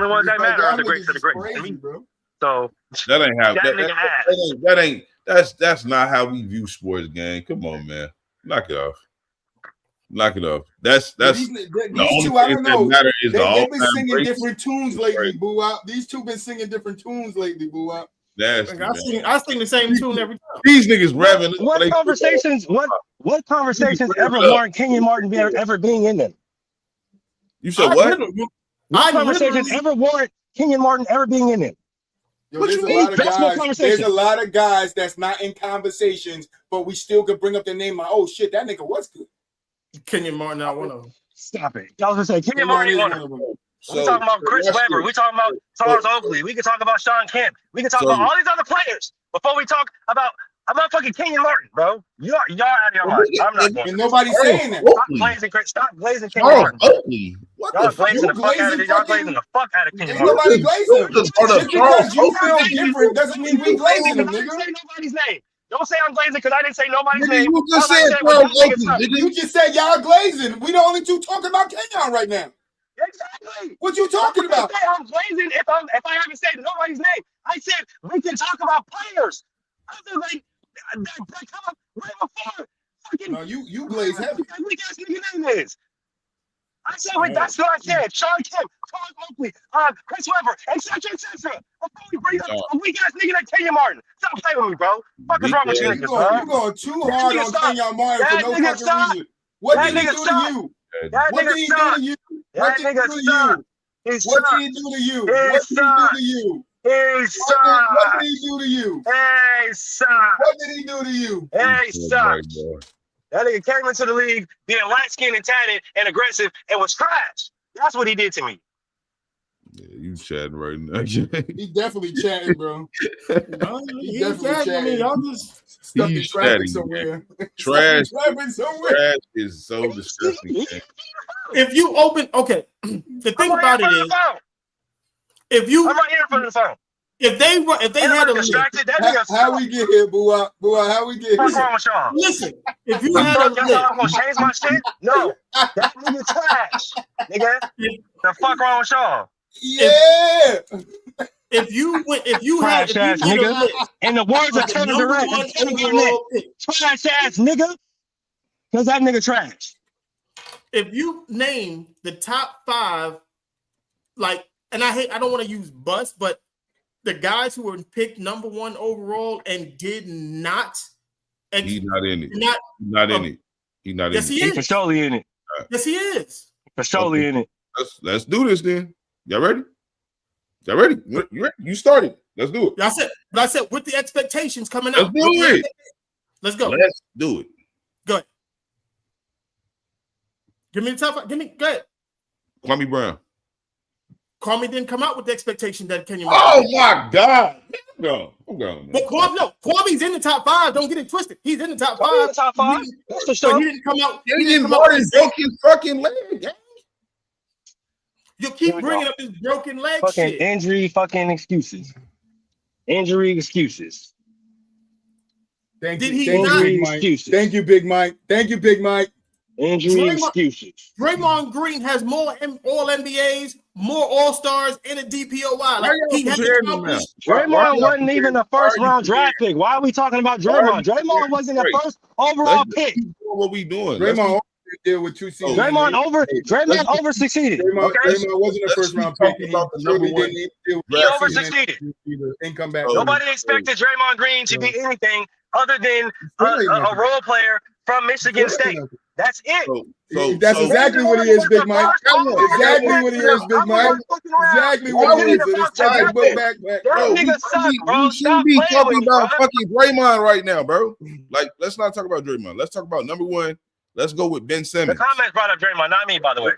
ones that matter are the greats of the greats. Crazy, bro. So that ain't how that ain't that's not how we view sports, gang. Come on, man. Knock it off. That's these the two, I don't know. They've been singing different tunes lately, boo out. These two been singing different tunes lately, boo out. I sing the same tune every time. These niggas rapping. What conversations ever warrant Kenyon Martin ever being in them? You said what? What conversations ever warrant Kenyon Martin ever being in them? Yo, there's a lot of guys that's not in conversations, but we still could bring up their name. Like, oh shit, that nigga was good. Kenyon Martin, not one of them. Stop it. I was gonna say Kenyon Kenyon Martin is won one it. of them. We talking about Chris watch Webber. this. We talking about Charles Oakley. We can talk about Sean Kemp. We can talk about all these other players before we talk about a motherfucking Kenyon Martin, bro. Y'all out of your mind. I'm not going. And nobody's saying that. Stop glazing Kenyon Martin. Oakley. What Y'all the fuck? glazing the fuck out of it. Y'all glazing the fuck out of Kenyon Ain't Martin. nobody glazing him. Just brought up Just because you Charles feel Oakley. different doesn't mean we glazing him, I didn't nigga. say nobody's name. Don't say I'm glazing because I didn't say nobody's Nigga, name. you just All I said said was Charles y'all niggas Oakley, suck. nigga. You just said y'all glazing. We the only two talking about Kenyon right now. Exactly. What you talking about? I I'm glazing if I haven't said nobody's name. I said we can talk about players other than that come up right before fucking No, you glaze heavy. weak ass nigga name is. I said that's what I said. Sean Kemp, Charles Oakley, Chris Webber, etc. Before we bring up a weak ass nigga like Kenyon Martin. Stop playing with me, bro. Fuck is wrong with you You niggas, bro? going too hard on Kenyon Martin for no fucking reason. What did he do to you? What did he do to you? What did he do to you? What did he do to you? What did he do to you? What did he do to you? Hey, son. What did he do to you? Hey, son. That nigga came into the league being light-skinned and tatted and aggressive and was trash. That's what he did to me. Yeah, you chatting right now. He definitely chatting, bro. No, He definitely chatting. I mean, y'all just stuck in He's traffic chatting, somewhere. Trash. Traffic somewhere. Trash is so disgusting. Man. if you open, okay, the thing about it is, if you, I'm right here in front of the phone. If they had a distracted, that nigga how we get here, Boo? How we get here? What's wrong with y'all? Listen, if you had a y'all thought I'm gonna change my shit? No, that nigga trash, nigga. The fuck wrong with y'all? Yeah. If you trash had ass nigga, in the words of Kevin Durant, trash ass nigga, because that nigga trash. If you name the top 5, like, and I don't want to use bust, but the guys who were picked number 1 overall and did not. He's not in it. Not in it. He's not in it. Yes, he is. He's for surely in it. Yes, he is. For surely in it. Let's do this then. Y'all ready? Y'all ready? You ready? You started. Let's do it. I said with the expectations coming Let's out. do it. Let's go. Let's do it. Good. Give me the top 5. Go ahead. Kwame Brown. Kwame didn't come out with the expectation that Kenyon. Oh my God! I'm going. But Kwame's in the top 5. Don't get it twisted. He's in the top 5. In the top 5. That's for sure. He didn't come out. Kenyon Martin broke his fucking leg. You keep bringing up this broken leg fucking shit. Injury fucking excuses. Injury excuses. Thank Did you, he thank not? you, Big Mike. Excuses. Thank you, Big Mike. Thank you, Big Mike. Injury excuses. Draymond Green has more All NBAs, more All Stars, and a DPOY. Like, he has accomplished. Draymond wasn't even a first round draft pick. Why are we talking about Draymond? Draymond wasn't a first overall pick. What we doing? Draymond deal with 2 seasons. Draymond over succeeded. Draymond wasn't a first round pick. He over succeeded. And come back. Nobody expected Draymond Green to be anything other than a role player from Michigan State. That's it. That's exactly what he is, Big Mike. Exactly what he is, Big Mike. Exactly what he is. It's textbook back. That nigga suck, bro. You shouldn't be talking about fucking Draymond right now, bro. Like, let's not talk about Draymond. Let's talk about number 1. Let's go with Ben Simmons. The comments brought up Draymond, not me, by the way.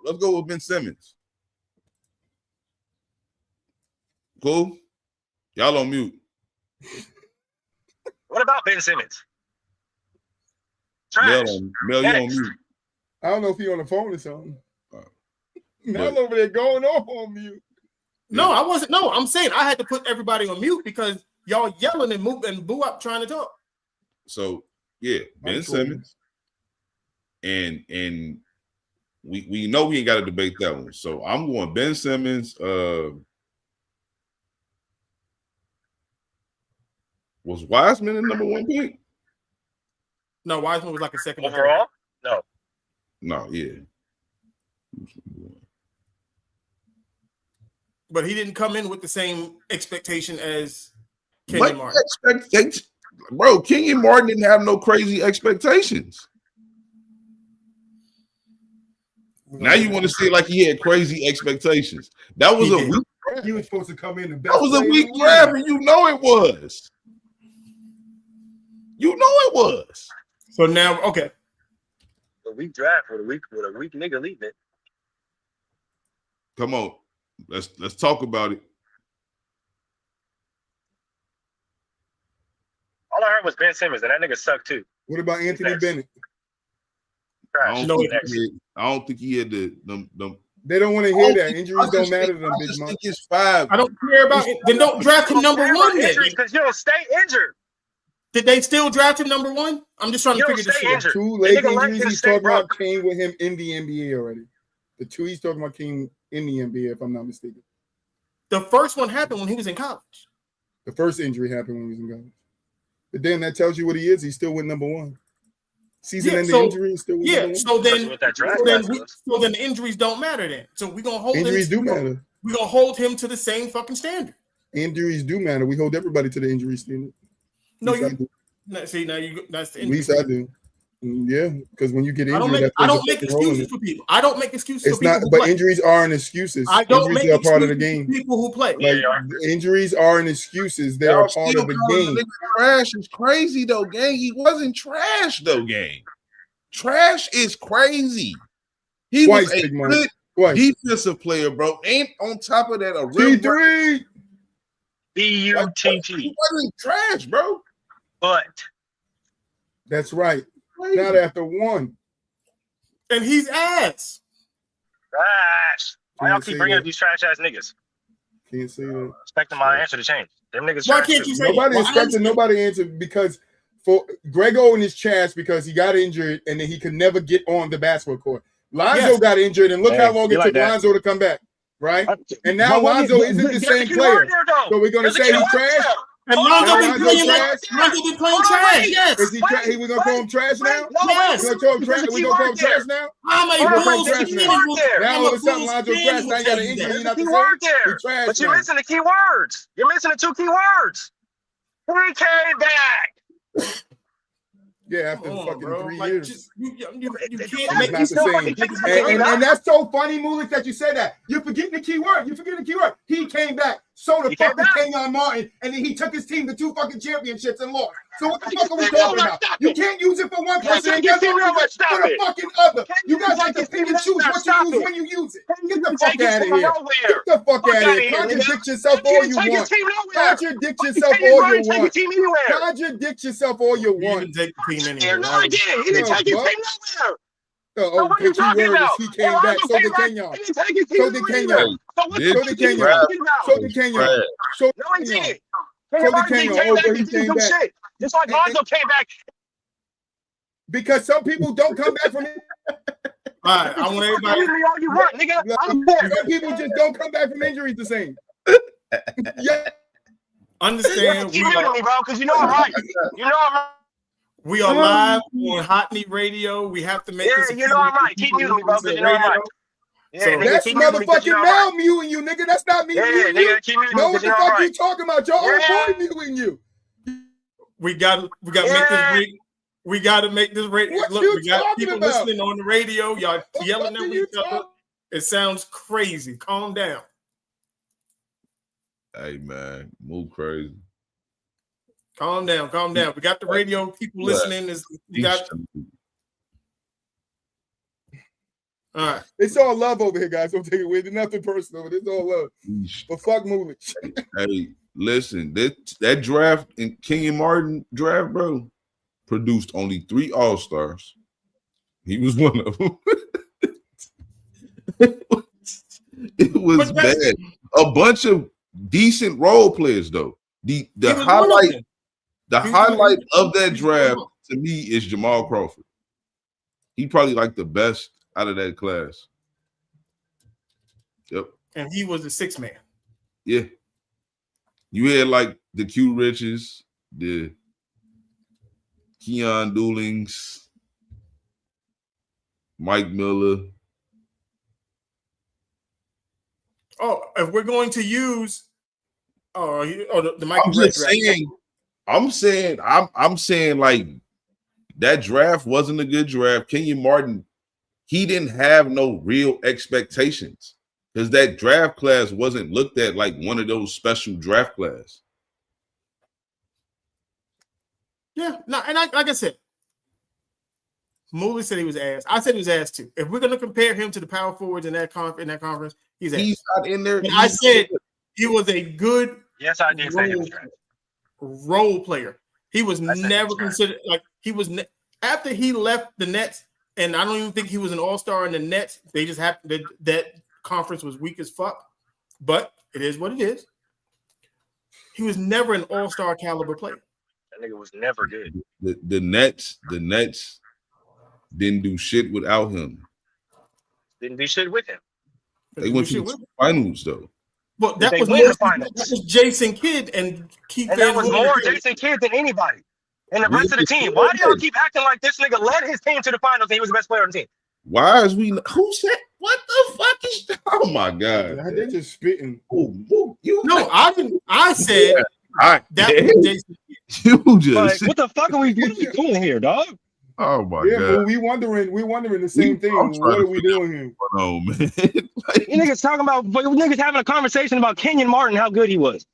Let's go with Ben Simmons. Cool? Y'all on mute. What about Ben Simmons? Trash. Mel, you on mute. I don't know if he on the phone or something. Mel over there going off on mute. No, I wasn't. No, I'm saying I had to put everybody on mute because y'all yelling and move and boo up trying to talk. So yeah, Ben Simmons. And we know we ain't got to debate that one. So I'm going Ben Simmons. Was Wiseman the number 1 pick? No, Wiseman was like a second overall. No, yeah. But he didn't come in with the same expectation as Kenyon Martin. Bro, Kenyon Martin didn't have no crazy expectations. Now you want to say like he had crazy expectations. That was a weak draft. He was supposed to come in the best. That was a weak draft, and you know it was. You know it was. So now, okay. weak draft with a weak nigga leaving. Come on, let's talk about it. All I heard was Ben Simmons, and that nigga sucked too. What about Anthony Bennett? Trash. I don't think he had the They don't want to hear that. Injuries don't matter to them, Big Mom. it's 5. I don't care about it. Then don't draft him number one. Injuries because you don't stay injured. Did they still draft him number one? I'm just trying to figure this shit out. 2 leg injuries he's talking about came with him in the NBA already. The 2 he's talking about came in the NBA, if I'm not mistaken. The first one happened when he was in college. The first injury happened when he was in college. But then that tells you what he is. He still went number 1. Season-ending injury is still with number 1. So then the injuries don't matter then. So we're gonna hold injuries do matter. We're gonna hold him to the same fucking standard. Injuries do matter. We hold everybody to the injury standard. No, that's the At least I do. Yeah, because when you get injured, I don't make excuses for people. I don't make excuses for people. But injuries aren't excuses. I don't injuries make are part of the game. For people who play. Like, injuries aren't excuses. They are part of the game. Trash is crazy though, gang. He wasn't trash though, gang. Trash is crazy. He was a good defensive player, bro. And on top of that, a real T3. B-U-T-T. He wasn't trash, bro. But that's right. Not after 1. And he's ass. Trash. Why y'all keep bringing up these trash ass niggas? Can't say that. Expecting my answer to change. Them niggas Why trash can't too. you say nobody expected nobody answered because for Greg Oden is trash because he got injured and then he could never get on the basketball court. Lonzo got injured and look how long it took Lonzo to come back, right? And now Lonzo isn't the same player. So we're gonna say he's trash. And Lonzo been playing trash. Yes. Is he we gonna call him trash now? Yes. We gonna call him trash. We gonna call him trash now. I'm a Bulls now all of a sudden Lonzo trash. Now you got an injury. You're not the same. But you're missing the key words. You're missing the 2 key words. He came back. Yeah, after fucking 3 years. You can't make these and that's so funny, Mulik, that you say that. You're forgetting the key word. You're forgetting the key word. He came back. So the fuck with Kenyon Martin, and then he took his team to 2 fucking championships and lost. So what the fuck are we talking about? You can't use it for one person and get it for the fucking other. You guys like to pick and choose what you use when you use it. Get the fuck out of here. Get the fuck out of here. Contradict yourself all you want. Contradict yourself all you want. Contradict yourself all you want. No, he didn't. He didn't take his team nowhere. Oh, the key word is he came back. So did Kenyon. So did Kenyon. So did Kenyon. So did Kenyon. So he didn't. He came back. Just like Lonzo came back. Because some people don't come back from it. All right, I want everybody. All you want, nigga. Some people just don't come back from injuries the same. Yeah. Understand? Keep muting me, bro, because you know I'm right. You know I'm right. We are live on Hot Knee Radio. We have to make this. Yeah, you know I'm right. Keep muting me, bro, because you know I'm right. Yeah, so that's motherfucking Mel muting you, nigga. That's not me muting you. Know what the fuck you talking about? Your own boy muting you. We got to make this break. We got to make this break. Look, we got people listening on the radio. Y'all yelling at each other. It sounds crazy. Calm down. Hey man, move crazy. Calm down, calm down. We got the radio people listening. We got. All right. It's all love over here, guys. Don't take it away. There's nothing personal. It's all love. But fuck Mulik. Hey, listen, that draft in Kenyon Martin draft, bro, produced only 3 All-Stars. He was one of them. It was bad. A bunch of decent role players, though. The highlight of that draft to me is Jamal Crawford. He probably like the best out of that class. Yep. And he was the 6th man. Yeah. You had like the Q Riches, the Keon Doolings, Mike Miller. Oh, if we're going to use the Michael I'm saying like that draft wasn't a good draft. Kenyon Martin, he didn't have no real expectations because that draft class wasn't looked at like one of those special draft class. Yeah, no, and like I said, Mooley said he was ass. I said he was ass too. If we're gonna compare him to the power forwards in that conference, he's ass. He's not in there. And I said he was a good Yes, I did say he was trash. role player. He was I said he never was trash. considered like he was after he left the Nets, and I don't even think he was an all-star in the Nets. They just happened that conference was weak as fuck. But it is what it is. He was never an all-star caliber player. That nigga was never good. The Nets didn't do shit without him. Didn't do shit with him. They went to the finals though. Well, that They was win more, the finals. that was Jason Kidd and Keith And Van that was Horn. more Jason Kidd than anybody. And the rest of the team. Why do y'all keep acting like this nigga led his team to the finals and he was the best player on the team? Why is we? Who said? What the fuck is? Oh my god! They just spitting. No, I didn't. I said that was Jason Kidd. You just Like, what the fuck are we doing here, dog? Oh my Yeah, god! but we wondering the same thing. What are we doing here? Oh man! You niggas talking about niggas having a conversation about Kenyon Martin, how good he was.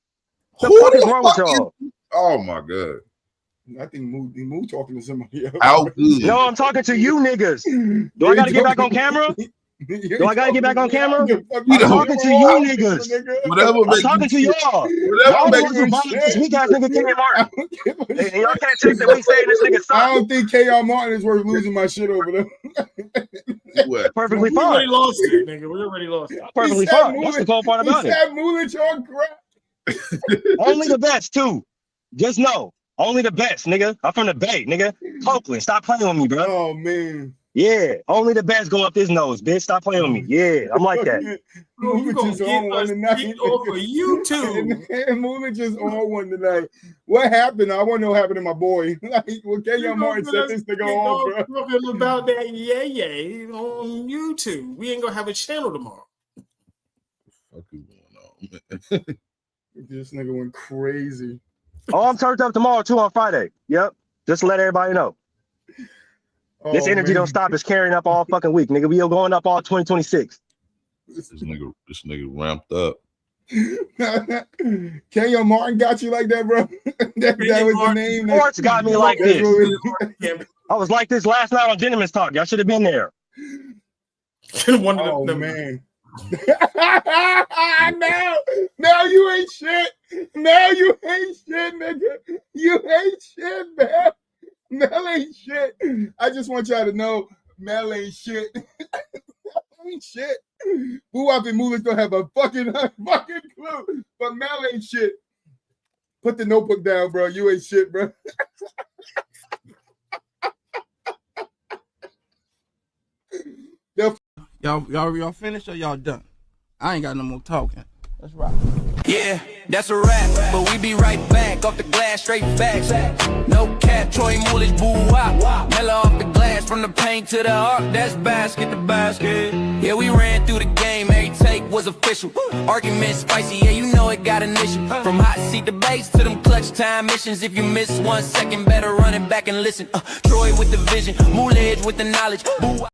The Who fuck is the wrong with fuck y'all? Oh my god! I think Moo talking to somebody else. How good? No, I'm talking to you niggas. Do I gotta get back on camera? Do I gotta get back on camera? I'm talking to you niggas. Whatever. I'm talking to y'all. Y'all the ones who bought this weak ass nigga Kenyon Martin. And y'all can't take that we saying this nigga sucks. I don't think K.R. Martin is worth losing my shit over them. Perfectly We fine. already lost it, nigga. We already lost it. Perfectly fine. That's the cool part about He it. said Moolich on crap. Only the best too. Just know. Only the best, nigga. I'm from the Bay, nigga. Oakland. Stop playing with me, bro. Oh man. Yeah. Only the best go up this nose, bitch. Stop playing with me. Yeah. I'm like that. Bro, you gonna Moolich is on get one us tonight. kicked off of YouTube. And Moolich is on one tonight. What happened? I want to know what happened to my boy. Like, well, K.R. Martin set this nigga off, bro. Talking about that yay on YouTube. We ain't gonna have a channel tomorrow. What is going on, man? This nigga went crazy. Oh, I'm turned up tomorrow too on Friday. Yep. Just to let everybody know. This energy don't stop. It's carrying up all fucking week, nigga. We are going up all 2026. This nigga ramped up. K.R. Martin got you like that, bro. that was the name. Sports got me like this. I was like this last night on Gentleman's Talk. Y'all should have been there. Oh man. now you ain't shit. Now you ain't shit, nigga. You ain't shit, man. Mel ain't shit. I just want y'all to know Mel ain't shit. Ain't shit. Boo Wop and Moolich don't have a fucking clue. But Mel ain't shit. Put the notebook down, bro. You ain't shit, bro. Y'all finished or y'all done? I ain't got no more talking. Let's rock. Yeah, that's a wrap, but we be right back off the glass, straight facts. No cap, Troy Moolich, Boo Wop. Mella off the glass, from the paint to the arc, that's basket to basket. Yeah, we ran through the game, every take was official. Argument spicy, yeah, you know it got an issue. From hot seat debates to them clutch time missions. If you miss 1 second, better run it back and listen. Troy with the vision, Moolich with the knowledge. Boo